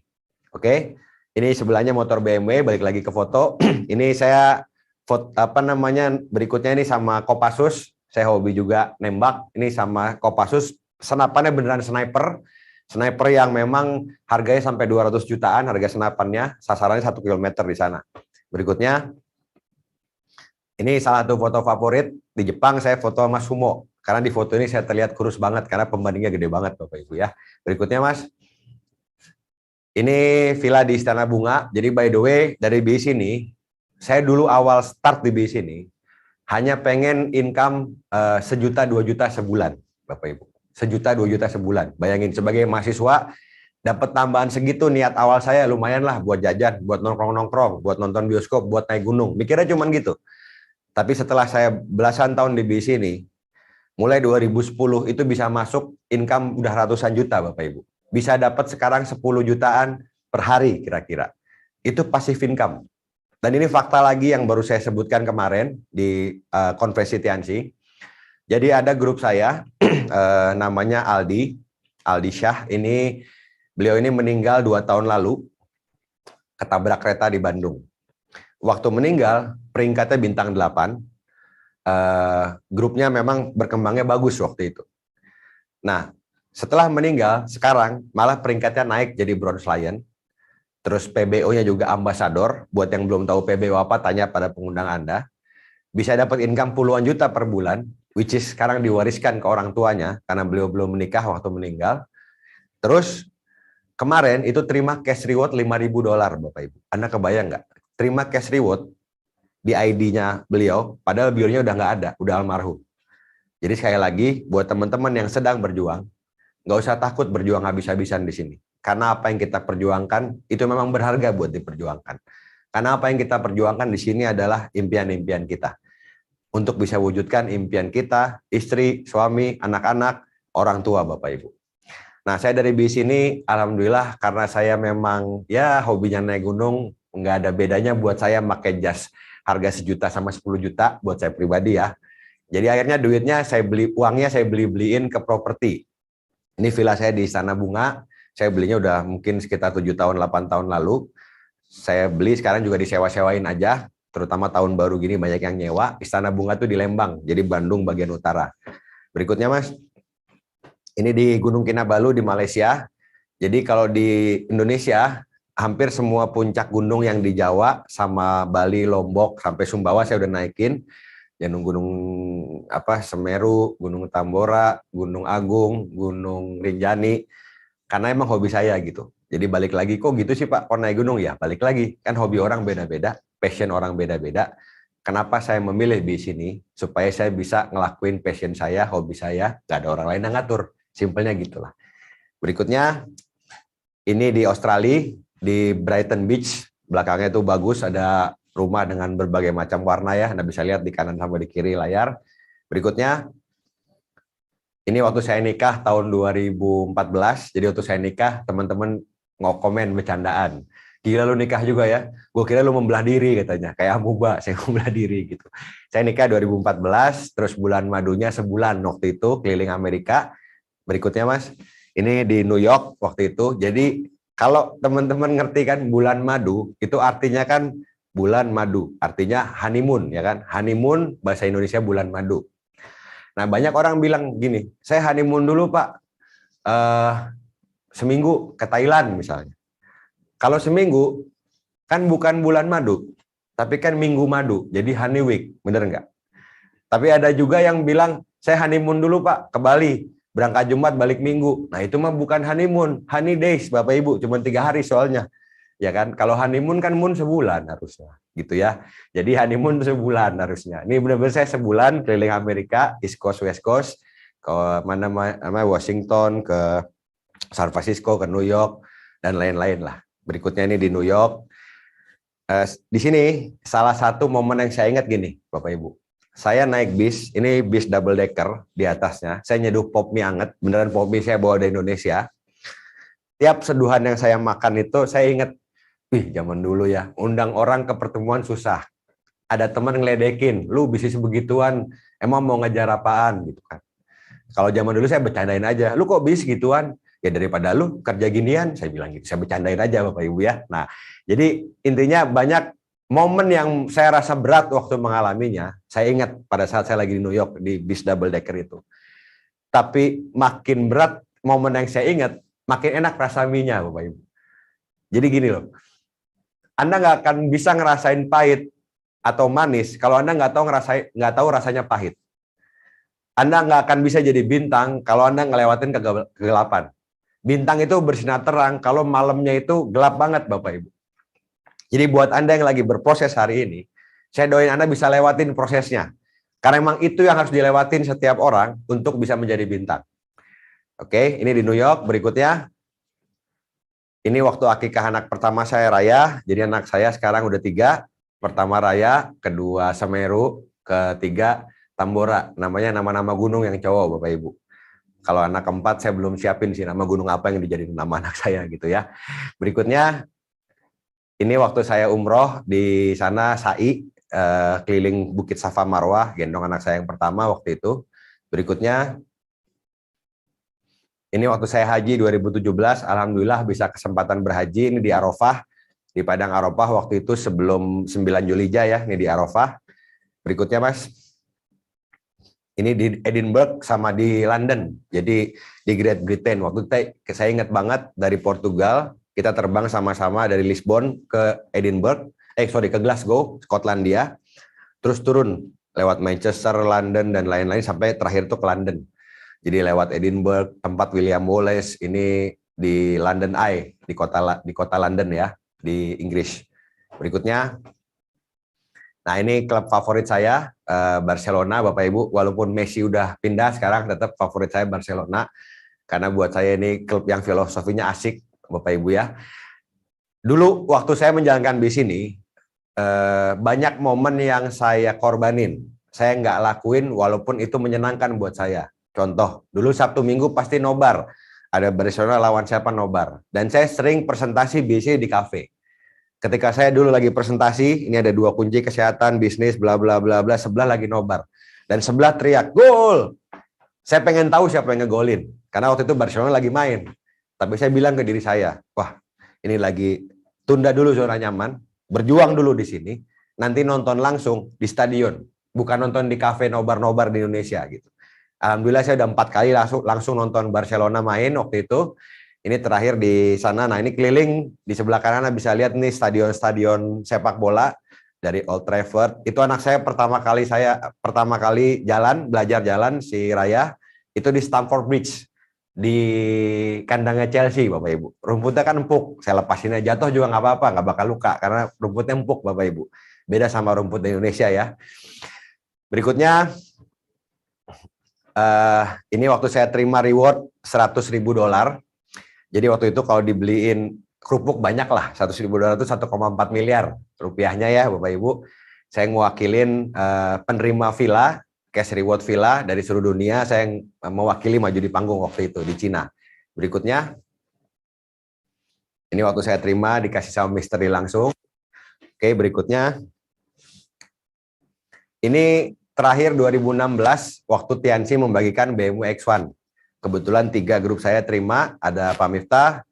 Oke, ini sebelahnya motor BMW, balik lagi ke foto. Ini saya berikutnya ini sama Kopassus. Saya hobi juga nembak. Ini sama Kopassus. Senapannya beneran sniper. Sniper yang memang harganya sampai 200 jutaan harga senapannya. Sasarannya 1 km di sana. Berikutnya, ini salah satu foto favorit. Di Jepang saya foto sama Sumo. Karena di foto ini saya terlihat kurus banget. Karena pembandingnya gede banget Bapak Ibu ya. Berikutnya Mas. Ini villa di Istana Bunga. Jadi by the way, dari BIS ini, saya dulu awal start di BIS ini, hanya pengen income 1 juta 2 juta sebulan, Bapak Ibu. 1 juta 2 juta sebulan. Bayangin, sebagai mahasiswa, dapat tambahan segitu, niat awal saya lumayan lah buat jajan, buat nongkrong-nongkrong, buat nonton bioskop, buat naik gunung. Mikirnya cuman gitu. Tapi setelah saya belasan tahun di BIS ini, mulai 2010 itu bisa masuk income udah ratusan juta, Bapak Ibu. Bisa dapat sekarang 10 jutaan per hari kira-kira. Itu passive income. Dan ini fakta lagi yang baru saya sebutkan kemarin di konferensi Tianxi. Jadi ada grup saya, namanya Aldi Syah. Beliau ini meninggal 2 tahun lalu, ketabrak kereta di Bandung. Waktu meninggal, peringkatnya bintang 8. Grupnya memang berkembangnya bagus waktu itu. Nah, setelah meninggal, sekarang malah peringkatnya naik jadi Bronze Lion. Terus PBO-nya juga ambasador. Buat yang belum tahu PBO apa, tanya pada pengundang Anda. Bisa dapat income puluhan juta per bulan, which is sekarang diwariskan ke orang tuanya, karena beliau belum menikah waktu meninggal. Terus, kemarin itu terima cash reward $5.000, Bapak Ibu. Anda kebayang nggak? Terima cash reward di ID-nya beliau, padahal beliaunya udah nggak ada, udah almarhum. Jadi sekali lagi, buat teman-teman yang sedang berjuang, nggak usah takut berjuang habis-habisan di sini. Karena apa yang kita perjuangkan itu memang berharga buat diperjuangkan. Karena apa yang kita perjuangkan di sini adalah impian-impian kita. Untuk bisa wujudkan impian kita, istri, suami, anak-anak, orang tua, Bapak Ibu. Nah, saya dari BIS ini, alhamdulillah, karena saya memang ya hobinya naik gunung, nggak ada bedanya buat saya pakai jas harga 1 juta sama 10 juta buat saya pribadi ya. Jadi akhirnya uangnya saya beliin ke properti. Ini villa saya di Istana Bunga, saya belinya udah mungkin sekitar 7 tahun, 8 tahun lalu. Saya beli, sekarang juga disewa-sewain aja, terutama tahun baru gini banyak yang nyewa. Istana Bunga tuh di Lembang, jadi Bandung bagian utara. Berikutnya Mas, ini di Gunung Kinabalu di Malaysia. Jadi kalau di Indonesia, hampir semua puncak gunung yang di Jawa, sama Bali, Lombok, sampai Sumbawa saya udah naikin. Gunung Semeru, Gunung Tambora, Gunung Agung, Gunung Rinjani, karena emang hobi saya gitu. Jadi balik lagi, kok gitu sih Pak, kok naik gunung ya? Balik lagi, kan hobi orang beda-beda, passion orang beda-beda. kenapa saya memilih BIS ini? Supaya saya bisa ngelakuin passion saya, hobi saya, nggak ada orang lain yang ngatur. Simpelnya gitulah. Berikutnya, ini di Australia, di Brighton Beach. Belakangnya itu bagus, ada rumah dengan berbagai macam warna ya. Anda bisa lihat di kanan sama di kiri layar. Berikutnya, ini waktu saya nikah tahun 2014. Jadi waktu saya nikah, teman-teman ngokomen bercandaan. Gila lu nikah juga ya. Gue kira lu membelah diri katanya. Kayak amuba, saya membelah diri gitu. Saya nikah 2014, terus bulan madunya sebulan waktu itu keliling Amerika. Berikutnya Mas, ini di New York waktu itu. Jadi kalau teman-teman ngerti kan bulan madu, itu artinya kan bulan madu. Artinya honeymoon ya kan. Honeymoon bahasa Indonesia bulan madu. Nah, banyak orang bilang gini, saya honeymoon dulu Pak, seminggu ke Thailand misalnya. Kalau seminggu, kan bukan bulan madu, tapi kan minggu madu, jadi honey week, bener nggak? Tapi ada juga yang bilang, saya honeymoon dulu Pak, ke Bali, berangkat Jumat, balik Minggu. Nah, itu mah bukan honeymoon, honey days Bapak Ibu, cuma 3 hari soalnya. Ya kan, kalau honeymoon kan moon sebulan harusnya, gitu ya. Jadi honeymoon sebulan harusnya. Ini benar-benar saya sebulan keliling Amerika, East Coast, West Coast, ke mana Washington, ke San Francisco, ke New York, dan lain-lain lah. Berikutnya ini di New York. Di sini salah satu momen yang saya ingat gini, Bapak Ibu. Saya naik bis, ini bis double decker di atasnya. Saya nyeduh pop mie anget, beneran pop mie saya bawa dari Indonesia. Tiap seduhan yang saya makan itu saya ingat, wih, zaman dulu ya, undang orang ke pertemuan susah. Ada teman ngeledekin, lu bisnis begituan, emang mau ngejar apaan gitu kan. Kalau zaman dulu saya bercandain aja, lu kok bisnis gituan? Ya daripada lu kerja ginian, saya bilang gitu, saya bercandain aja Bapak Ibu ya. Nah, jadi intinya banyak momen yang saya rasa berat waktu mengalaminya. Saya ingat pada saat saya lagi di New York, di bis double decker itu. Tapi makin berat momen yang saya ingat, makin enak rasa mie-nya Bapak Ibu. Jadi gini loh, Anda nggak akan bisa ngerasain pahit atau manis kalau Anda nggak tahu rasanya pahit. Anda nggak akan bisa jadi bintang kalau Anda ngelewatin kegelapan. Bintang itu bersinar terang kalau malamnya itu gelap banget Bapak Ibu. Jadi buat Anda yang lagi berproses hari ini, saya doain Anda bisa lewatin prosesnya. Karena memang itu yang harus dilewatin setiap orang untuk bisa menjadi bintang. Oke, ini di New York. Berikutnya, ini waktu akikah anak pertama saya Raya. Jadi anak saya sekarang udah 3. Pertama Raya, kedua Semeru, ketiga Tambora. Namanya nama-nama gunung yang cowok Bapak Ibu. Kalau anak keempat saya belum siapin sih nama gunung apa yang dijadiin nama anak saya gitu ya. Berikutnya, ini waktu saya umroh di sana SAI, keliling Bukit Safa Marwah, gendong anak saya yang pertama waktu itu. Berikutnya, ini waktu saya haji 2017, alhamdulillah bisa kesempatan berhaji ini di Arafah, di Padang Arafah waktu itu sebelum 9 Zulhijjah ya, ini di Arafah. Berikutnya Mas, ini di Edinburgh sama di London, jadi di Great Britain. Waktu itu saya ingat banget dari Portugal, kita terbang sama-sama dari Lisbon ke Edinburgh, ke Glasgow, Skotlandia, terus turun lewat Manchester, London, dan lain-lain sampai terakhir tuh ke London. Jadi lewat Edinburgh, tempat William Wallace, ini di London Eye, di kota London ya, di Inggris. Berikutnya, nah ini klub favorit saya, Barcelona, Bapak Ibu. Walaupun Messi udah pindah, sekarang tetap favorit saya Barcelona. Karena buat saya ini klub yang filosofinya asik, Bapak Ibu ya. Dulu waktu saya menjalankan bis ini, banyak momen yang saya korbanin. Saya nggak lakuin walaupun itu menyenangkan buat saya. Contoh, dulu Sabtu Minggu pasti nobar. Ada Barcelona lawan siapa nobar. Dan saya sering presentasi biasanya di kafe. Ketika saya dulu lagi presentasi, ini ada 2 kunci kesehatan, bisnis, bla bla bla bla, sebelah lagi nobar. Dan sebelah teriak, gol! Saya pengen tahu siapa yang ngegolin. Karena waktu itu Barcelona lagi main. Tapi saya bilang ke diri saya, wah ini lagi tunda dulu zona nyaman, berjuang dulu di sini, nanti nonton langsung di stadion. Bukan nonton di kafe nobar-nobar di Indonesia gitu. Alhamdulillah saya udah 4 kali langsung nonton Barcelona main waktu itu. Ini terakhir di sana. Nah ini keliling di sebelah kanan bisa lihat nih stadion sepak bola dari Old Trafford. Itu anak saya pertama kali belajar jalan si Raya itu di Stamford Bridge. di kandangnya Chelsea, Bapak Ibu. Rumputnya kan empuk, saya lepasin aja jatuh juga nggak apa-apa, nggak bakal luka karena rumputnya empuk, Bapak Ibu. Beda sama rumput di Indonesia ya. Berikutnya, ini waktu saya terima reward $100.000. Jadi waktu itu kalau dibeliin kerupuk banyak lah, $100.000 itu 1,4 miliar rupiahnya ya Bapak Ibu. Saya ngewakilin penerima villa, cash reward villa dari seluruh dunia, saya yang mewakili maju di panggung waktu itu di Cina. Berikutnya, ini waktu saya terima dikasih sama misteri langsung. Oke, berikutnya. Ini terakhir 2016 waktu Tianxi membagikan BMW X1. Kebetulan 3 grup saya terima, ada Pak Miftah,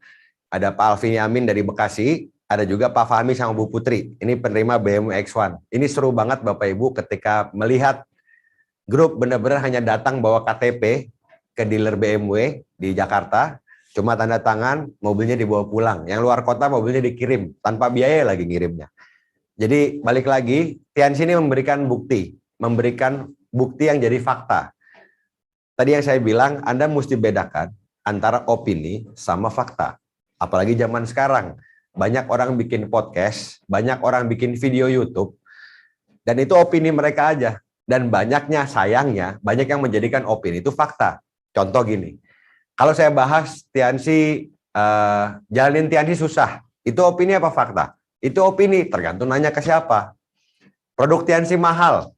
ada Pak Alvin Yamin dari Bekasi, ada juga Pak Fahmi sama Bu Putri. Ini penerima BMW X1. Ini seru banget Bapak Ibu ketika melihat grup benar-benar hanya datang bawa KTP ke dealer BMW di Jakarta, cuma tanda tangan, mobilnya dibawa pulang. Yang luar kota mobilnya dikirim, tanpa biaya lagi ngirimnya. Jadi balik lagi, Tianxi ini memberikan bukti yang jadi fakta. Tadi yang saya bilang, Anda mesti bedakan antara opini sama fakta. Apalagi zaman sekarang, banyak orang bikin podcast, banyak orang bikin video YouTube, dan itu opini mereka aja. Dan banyaknya, sayangnya, banyak yang menjadikan opini itu fakta. Contoh gini, kalau saya bahas Tianxi, jalanin Tianxi susah, itu opini apa fakta? Itu opini, tergantung nanya ke siapa. Produk Tianxi mahal,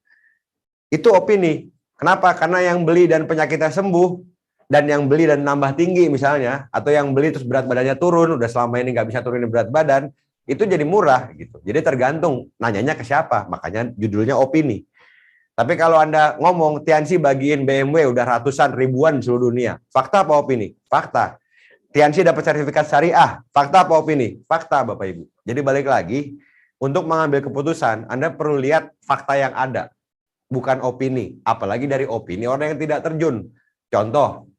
itu opini. Kenapa? Karena yang beli dan penyakitnya sembuh, dan yang beli dan nambah tinggi misalnya, atau yang beli terus berat badannya turun, udah selama ini nggak bisa turunin berat badan, itu jadi murah gitu. Jadi tergantung nanyanya ke siapa, makanya judulnya opini. Tapi kalau Anda ngomong Tianxi bagiin BMW udah ratusan ribuan di seluruh dunia, fakta apa opini? Fakta. Tianxi dapat sertifikat syariah, fakta apa opini? Fakta Bapak Ibu. Jadi balik lagi, untuk mengambil keputusan, Anda perlu lihat fakta yang ada, bukan opini. Apalagi dari opini orang yang tidak terjun. Contoh,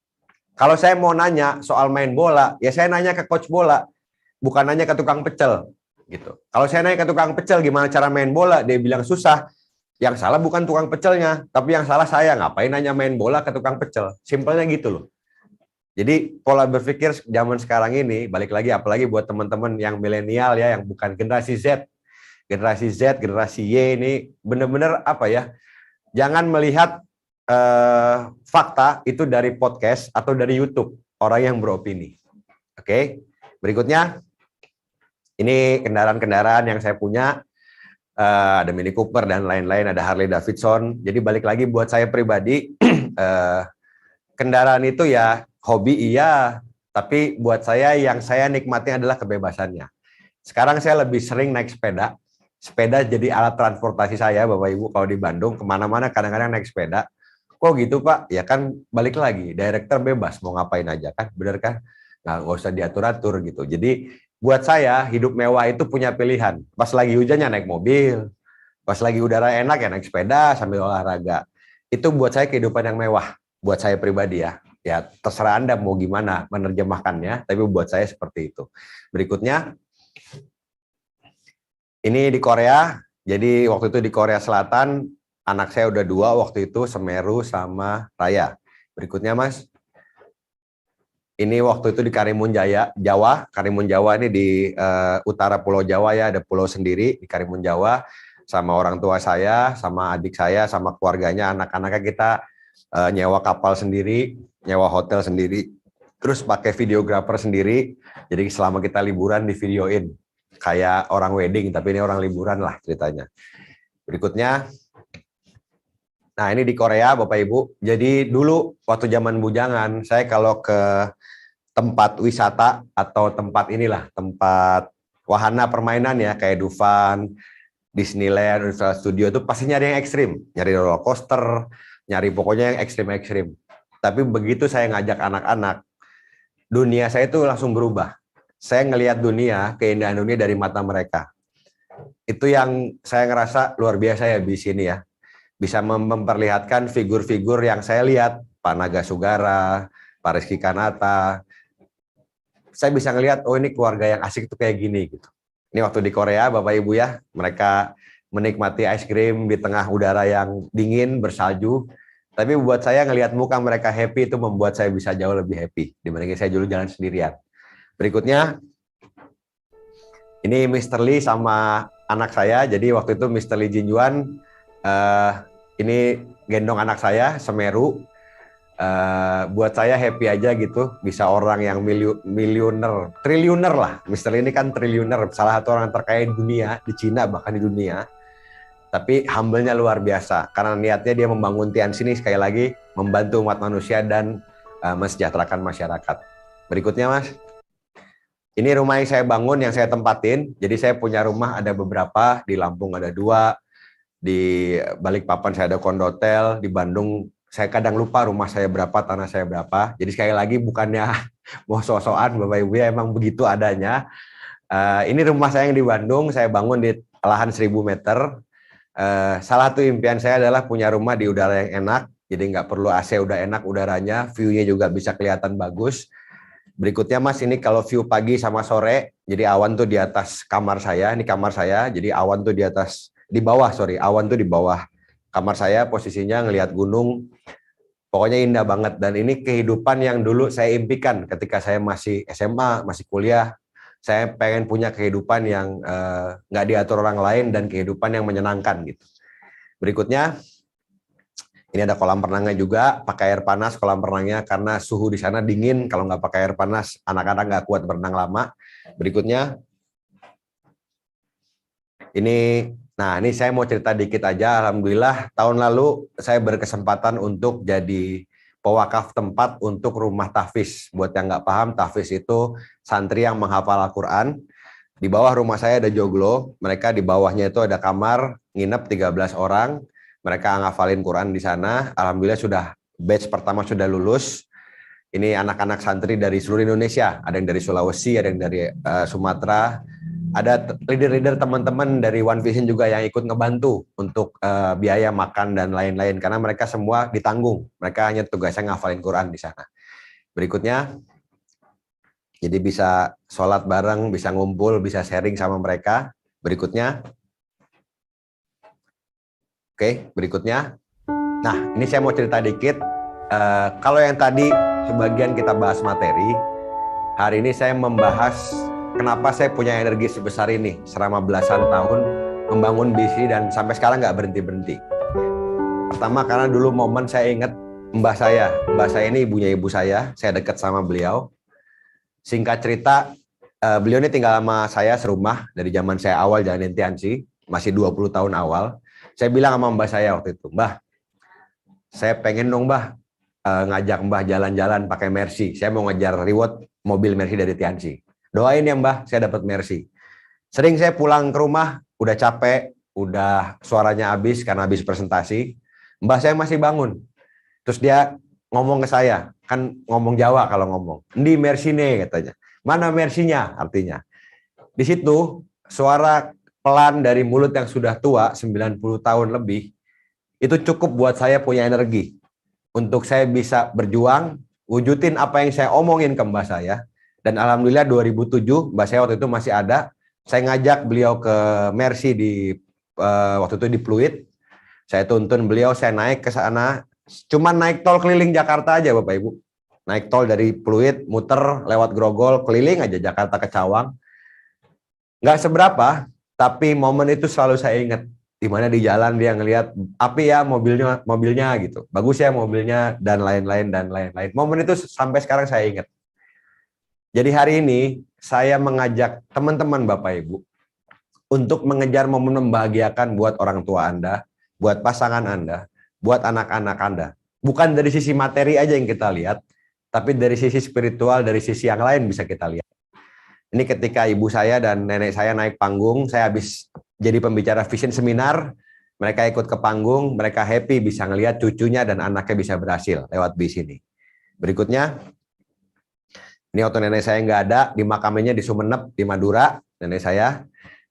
kalau saya mau nanya soal main bola, ya saya nanya ke coach bola, bukan nanya ke tukang pecel. Gitu. Kalau saya nanya ke tukang pecel gimana cara main bola, dia bilang susah. Yang salah bukan tukang pecelnya, tapi yang salah saya. Ngapain nanya main bola ke tukang pecel? Simpelnya gitu loh. Jadi pola berpikir zaman sekarang ini, balik lagi apalagi buat teman-teman yang milenial ya, yang bukan generasi Z, generasi Y ini benar-benar apa ya, jangan melihat fakta itu dari podcast atau dari YouTube, orang yang beropini. Oke, berikutnya, ini kendaraan-kendaraan yang saya punya, ada Mini Cooper dan lain-lain, ada Harley Davidson. Jadi balik lagi buat saya pribadi, kendaraan itu ya hobi iya, tapi buat saya yang saya nikmati adalah kebebasannya. Sekarang saya lebih sering naik sepeda. Sepeda jadi alat transportasi saya, Bapak Ibu. Kalau di Bandung kemana-mana kadang-kadang naik sepeda. Kok gitu Pak? Ya kan balik lagi, director bebas mau ngapain aja kan, bener kan? Nggak usah diatur-atur gitu. Jadi buat saya hidup mewah itu punya pilihan. Pas lagi hujannya naik mobil, pas lagi udara enak ya naik sepeda sambil olahraga. Itu buat saya kehidupan yang mewah. Buat saya pribadi ya. Ya terserah Anda mau gimana menerjemahkannya, tapi buat saya seperti itu. Berikutnya, ini di Korea. Jadi waktu itu di Korea Selatan, anak saya udah 2 waktu itu, Semeru sama Raya. Berikutnya Mas. Ini waktu itu di Karimun Jawa. Karimun Jawa ini di utara Pulau Jawa ya, ada pulau sendiri di Karimun Jawa. Sama orang tua saya, sama adik saya, sama keluarganya, anak-anaknya kita nyewa kapal sendiri, nyewa hotel sendiri, terus pakai videografer sendiri. Jadi selama kita liburan di videoin, kayak orang wedding, tapi ini orang liburan lah ceritanya. Berikutnya, nah ini di Korea Bapak Ibu. Jadi dulu waktu zaman bujangan, saya kalau ke tempat wisata atau tempat inilah, tempat wahana permainan ya, kayak Dufan, Disneyland, Universal Studio itu pasti nyari yang ekstrim, nyari roller coaster, nyari pokoknya yang ekstrim-ekstrim. Tapi begitu saya ngajak anak-anak, dunia saya itu langsung berubah. Saya ngelihat dunia, keindahan dunia dari mata mereka. Itu yang saya ngerasa luar biasa ya di sini ya. Bisa memperlihatkan figur-figur yang saya lihat, Pak Naga Sugara, Pak Rizky Kanata. Saya bisa ngelihat, oh ini keluarga yang asik tuh kayak gini gitu. Ini waktu di Korea, Bapak Ibu ya, mereka menikmati es krim di tengah udara yang dingin, bersalju. Tapi buat saya ngelihat muka mereka happy itu membuat saya bisa jauh lebih happy dibandingin saya dulu jalan sendirian. Berikutnya, ini Mr. Lee sama anak saya. Jadi waktu itu Mr. Lee Jinjuan ini gendong anak saya, Semeru. Buat saya happy aja gitu, bisa orang yang miliuner, triliuner lah. Mr. Lee ini kan triliuner, salah satu orang terkaya di dunia, di Cina bahkan di dunia. Tapi humble-nya luar biasa, karena niatnya dia membangun Tianxi ini sekali lagi, membantu umat manusia dan mensejahterakan masyarakat. Berikutnya Mas, ini rumah yang saya bangun, yang saya tempatin. Jadi saya punya rumah ada beberapa, di Lampung ada 2, di Balikpapan saya ada kondotel, di Bandung saya kadang lupa rumah saya berapa, tanah saya berapa. Jadi sekali lagi bukannya mau sok-sokan Bapak Ibu ya, emang begitu adanya. Ini rumah saya yang di Bandung, saya bangun di lahan 1000 meter. Salah satu impian saya adalah punya rumah di udara yang enak, jadi nggak perlu AC, udah enak udaranya, view-nya juga bisa kelihatan bagus. Berikutnya Mas, ini kalau view pagi sama sore, jadi awan tuh di atas kamar saya, ini kamar saya, jadi awan tuh awan tuh di bawah kamar saya, posisinya ngelihat gunung, pokoknya indah banget. Dan ini kehidupan yang dulu saya impikan ketika saya masih SMA, masih kuliah. Saya pengen punya kehidupan yang nggak diatur orang lain dan kehidupan yang menyenangkan gitu. Berikutnya, ini ada kolam renangnya juga, pakai air panas kolam renangnya karena suhu di sana dingin. Kalau nggak pakai air panas, anak-anak nggak kuat berenang lama. Berikutnya, ini saya mau cerita dikit aja. Alhamdulillah tahun lalu saya berkesempatan untuk jadi pewakaf tempat untuk rumah tahfiz. Buat yang nggak paham, tahfiz itu santri yang menghafal Al-Quran. Di bawah rumah saya ada joglo, mereka di bawahnya itu ada kamar, nginep 13 orang, mereka ngafalin Quran di sana. Alhamdulillah sudah batch pertama sudah lulus. Ini anak-anak santri dari seluruh Indonesia, ada yang dari Sulawesi, ada yang dari Sumatera, ada leader-leader teman-teman dari One Vision juga yang ikut ngebantu untuk biaya makan dan lain-lain, karena mereka semua ditanggung. Mereka hanya tugasnya ngafalin Quran di sana. Berikutnya, jadi bisa sholat bareng, bisa ngumpul, bisa sharing sama mereka. Berikutnya, oke, berikutnya. Nah, ini saya mau cerita dikit. Kalau yang tadi sebagian kita bahas materi, hari ini saya membahas kenapa saya punya energi sebesar ini selama belasan tahun membangun BC dan sampai sekarang nggak berhenti-berhenti. Pertama, karena dulu momen saya ingat mbah saya ini ibunya ibu saya dekat sama beliau. Singkat cerita, beliau ini tinggal sama saya serumah dari zaman saya awal jalanin Tianxi, masih 20 tahun awal. Saya bilang sama mbah saya waktu itu, "Mbah, saya pengen dong mbah ngajak mbah jalan-jalan pakai Mercy. Saya mau ngejar reward mobil Mercy dari Tianxi. Doain ya mbah, saya dapat Mercy." Sering saya pulang ke rumah, udah capek, udah suaranya habis karena habis presentasi. Mbah saya masih bangun. Terus dia ngomong ke saya, kan ngomong Jawa kalau ngomong. "Ndi Mercy nih," katanya. "Mana Mercy-nya?" Artinya. Di situ suara pelan dari mulut yang sudah tua, 90 tahun lebih, itu cukup buat saya punya energi. Untuk saya bisa berjuang, wujudin apa yang saya omongin ke mbah saya. Dan alhamdulillah 2007, mbah saya waktu itu masih ada. Saya ngajak beliau ke Mercy waktu itu di Pluit. Saya tuntun beliau, saya naik ke sana. Cuman naik tol keliling Jakarta aja Bapak Ibu. Naik tol dari Pluit, muter lewat Grogol, keliling aja Jakarta ke Cawang. Nggak seberapa, tapi momen itu selalu saya ingat. Di mana di jalan dia ngelihat api ya mobilnya gitu. Bagus ya mobilnya dan lain-lain. Momen itu sampai sekarang saya ingat. Jadi hari ini saya mengajak teman-teman Bapak Ibu untuk mengejar momen membahagiakan buat orang tua Anda, buat pasangan Anda, buat anak-anak Anda. Bukan dari sisi materi aja yang kita lihat, tapi dari sisi spiritual, dari sisi yang lain bisa kita lihat. Ini ketika ibu saya dan nenek saya naik panggung, saya habis jadi pembicara vision seminar, mereka ikut ke panggung, mereka happy bisa ngelihat cucunya dan anaknya bisa berhasil lewat bis ini. Berikutnya, ini waktu nenek saya nggak ada, di makamnya di Sumeneb, di Madura, nenek saya.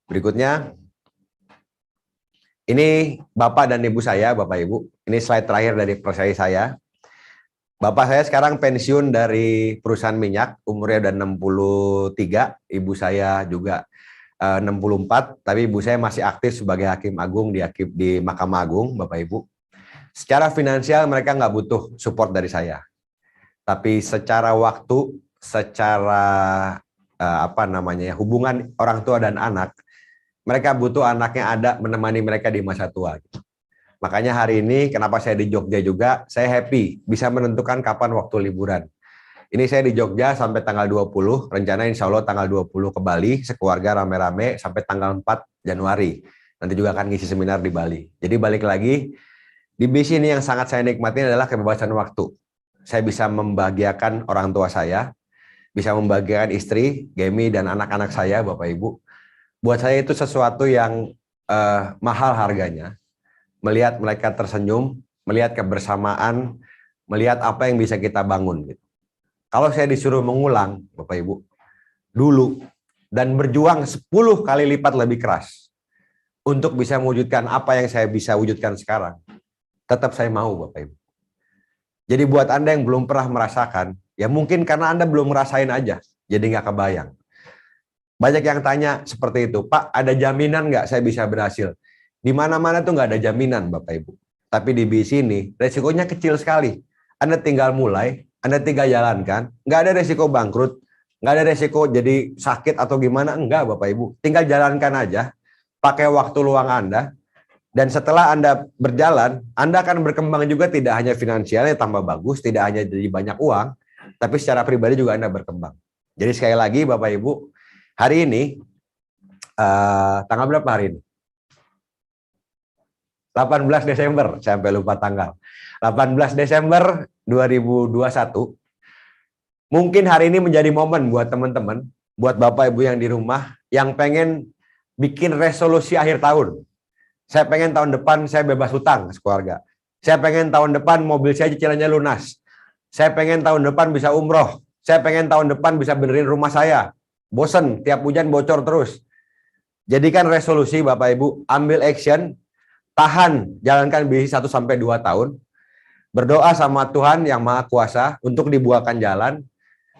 Berikutnya, ini Bapak dan Ibu saya, Bapak Ibu. Ini slide terakhir dari prosesi saya. Bapak saya sekarang pensiun dari perusahaan minyak, umurnya udah 63, ibu saya juga 64, tapi ibu saya masih aktif sebagai Hakim Agung di Mahkamah Agung, Bapak Ibu. Secara finansial mereka nggak butuh support dari saya. Tapi secara waktu, secara hubungan orang tua dan anak, mereka butuh anaknya ada menemani mereka di masa tua. Makanya hari ini kenapa saya di Jogja juga, saya happy bisa menentukan kapan waktu liburan. Ini saya di Jogja sampai tanggal 20, rencana insya Allah tanggal 20 ke Bali, sekeluarga rame-rame sampai tanggal 4 Januari. Nanti juga akan ngisi seminar di Bali. Jadi balik lagi, di bis ini yang sangat saya nikmati adalah kebebasan waktu. Saya bisa membahagiakan orang tua saya, bisa membahagiakan istri, Gemi, dan anak-anak saya, Bapak Ibu. Buat saya itu sesuatu yang mahal harganya. Melihat mereka tersenyum, melihat kebersamaan, melihat apa yang bisa kita bangun. Gitu. Kalau saya disuruh mengulang, Bapak Ibu, dulu, dan berjuang 10 kali lipat lebih keras untuk bisa mewujudkan apa yang saya bisa wujudkan sekarang, tetap saya mau, Bapak Ibu. Jadi buat Anda yang belum pernah merasakan, ya mungkin karena Anda belum ngerasain aja, jadi nggak kebayang. Banyak yang tanya seperti itu, Pak, ada jaminan nggak saya bisa berhasil? Di mana-mana tuh nggak ada jaminan, Bapak Ibu. Tapi di bis ini, resikonya kecil sekali. Anda tinggal mulai, Anda tinggal jalankan, nggak ada resiko bangkrut, nggak ada resiko jadi sakit atau gimana, enggak, Bapak Ibu. Tinggal jalankan aja, pakai waktu luang Anda, dan setelah Anda berjalan, Anda akan berkembang juga tidak hanya finansialnya tambah bagus, tidak hanya jadi banyak uang, tapi secara pribadi juga Anda berkembang. Jadi sekali lagi Bapak Ibu, hari ini, tanggal berapa hari ini? 18 Desember, saya sampai lupa tanggal. 18 Desember 2021, mungkin hari ini menjadi momen buat teman-teman, buat Bapak Ibu yang di rumah, yang pengen bikin resolusi akhir tahun. Saya pengen tahun depan saya bebas hutang sekeluarga. Saya pengen tahun depan mobil saya cicilannya lunas. Saya pengen tahun depan bisa umroh. Saya pengen tahun depan bisa benerin rumah saya. Bosen, tiap hujan bocor terus. Jadikan resolusi Bapak Ibu, ambil action, tahan, jalankan bisnis 1-2 tahun. Berdoa sama Tuhan yang Maha Kuasa untuk dibukakan jalan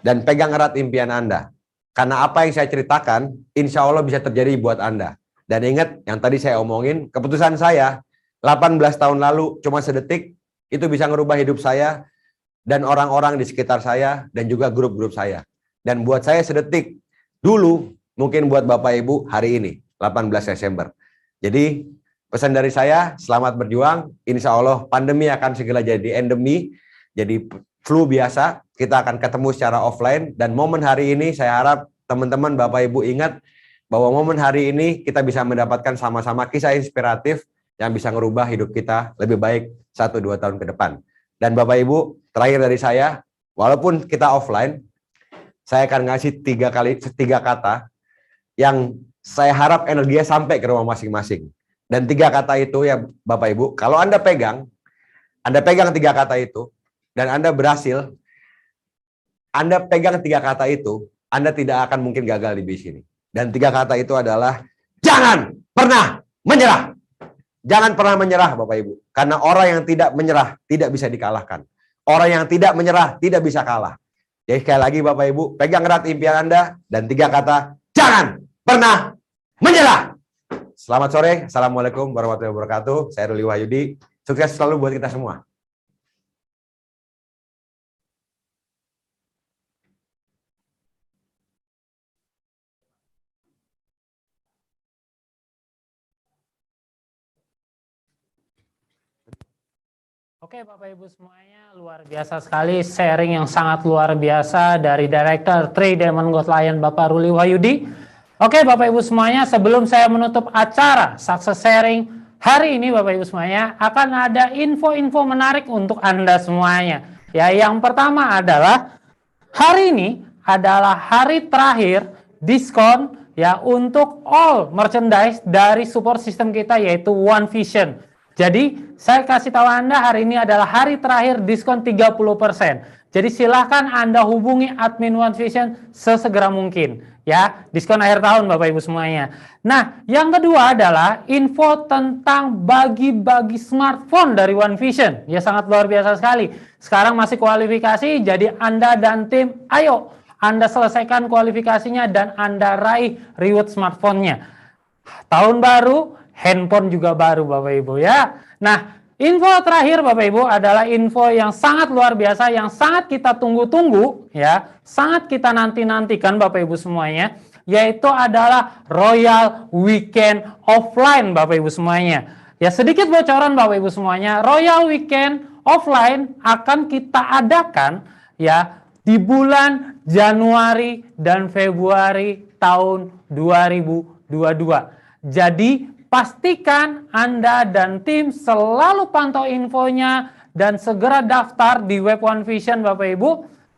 dan pegang erat impian Anda. Karena apa yang saya ceritakan, insya Allah bisa terjadi buat Anda. Dan ingat, yang tadi saya omongin, keputusan saya 18 tahun lalu cuma sedetik, itu bisa ngerubah hidup saya dan orang-orang di sekitar saya dan juga grup-grup saya. Dan buat saya sedetik, dulu mungkin buat Bapak Ibu hari ini, 18 Desember. Jadi pesan dari saya, selamat berjuang, insya Allah pandemi akan segera jadi endemi, jadi flu biasa, kita akan ketemu secara offline, dan momen hari ini saya harap teman-teman Bapak Ibu ingat bahwa momen hari ini kita bisa mendapatkan sama-sama kisah inspiratif yang bisa merubah hidup kita lebih baik 1-2 tahun ke depan. Dan Bapak Ibu, terakhir dari saya, walaupun kita offline, saya akan ngasih 3 kata yang saya harap energinya sampai ke rumah masing-masing. Dan 3 kata itu ya Bapak Ibu, kalau Anda pegang 3 kata itu, dan Anda berhasil, Anda pegang 3 kata itu, Anda tidak akan mungkin gagal di bis ini. Dan 3 kata itu adalah, jangan pernah menyerah. Jangan pernah menyerah Bapak Ibu. Karena orang yang tidak menyerah tidak bisa dikalahkan. Orang yang tidak menyerah tidak bisa kalah. Jadi sekali lagi Bapak Ibu, pegang erat impian Anda, dan 3 kata, jangan pernah menyerah. Selamat sore, Assalamualaikum warahmatullahi wabarakatuh. Saya Ruli Wahyudi, sukses selalu buat kita semua. Oke Bapak Ibu semuanya, luar biasa sekali sharing yang sangat luar biasa dari Director 3 Diamond Gold Lion Bapak Ruli Wahyudi. Oke Bapak Ibu semuanya, sebelum saya menutup acara Success Sharing hari ini Bapak Ibu semuanya, akan ada info-info menarik untuk Anda semuanya. Ya, yang pertama adalah hari ini adalah hari terakhir diskon ya untuk all merchandise dari support system kita yaitu One Vision. Jadi saya kasih tahu Anda hari ini adalah hari terakhir diskon 30%. Jadi silahkan Anda hubungi admin One Vision sesegera mungkin. Ya, diskon akhir tahun Bapak Ibu semuanya. Nah, yang kedua adalah info tentang bagi-bagi smartphone dari One Vision. Ya, sangat luar biasa sekali. Sekarang masih kualifikasi, jadi Anda dan tim, ayo Anda selesaikan kualifikasinya dan Anda raih reward smartphone-nya. Tahun baru, handphone juga baru Bapak Ibu ya. Nah, info terakhir Bapak Ibu adalah info yang sangat luar biasa, yang sangat kita tunggu-tunggu, ya, sangat kita nanti-nantikan Bapak Ibu semuanya, yaitu adalah Royal Weekend Offline Bapak Ibu semuanya. Ya, sedikit bocoran Bapak Ibu semuanya, Royal Weekend Offline akan kita adakan ya di bulan Januari dan Februari tahun 2022. Jadi pastikan Anda dan tim selalu pantau infonya dan segera daftar di web One Vision Bapak Ibu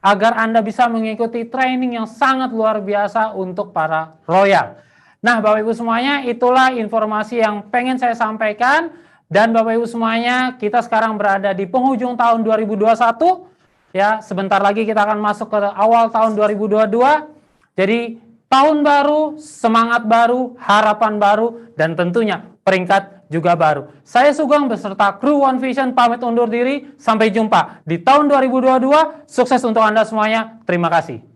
agar Anda bisa mengikuti training yang sangat luar biasa untuk para Royal. Nah Bapak Ibu semuanya, itulah informasi yang pengen saya sampaikan. Dan Bapak Ibu semuanya, kita sekarang berada di penghujung tahun 2021. Ya, sebentar lagi kita akan masuk ke awal tahun 2022. Jadi tahun baru, semangat baru, harapan baru, dan tentunya peringkat juga baru. Saya Sugeng beserta kru One Vision pamit undur diri. Sampai jumpa di tahun 2022. Sukses untuk Anda semuanya. Terima kasih.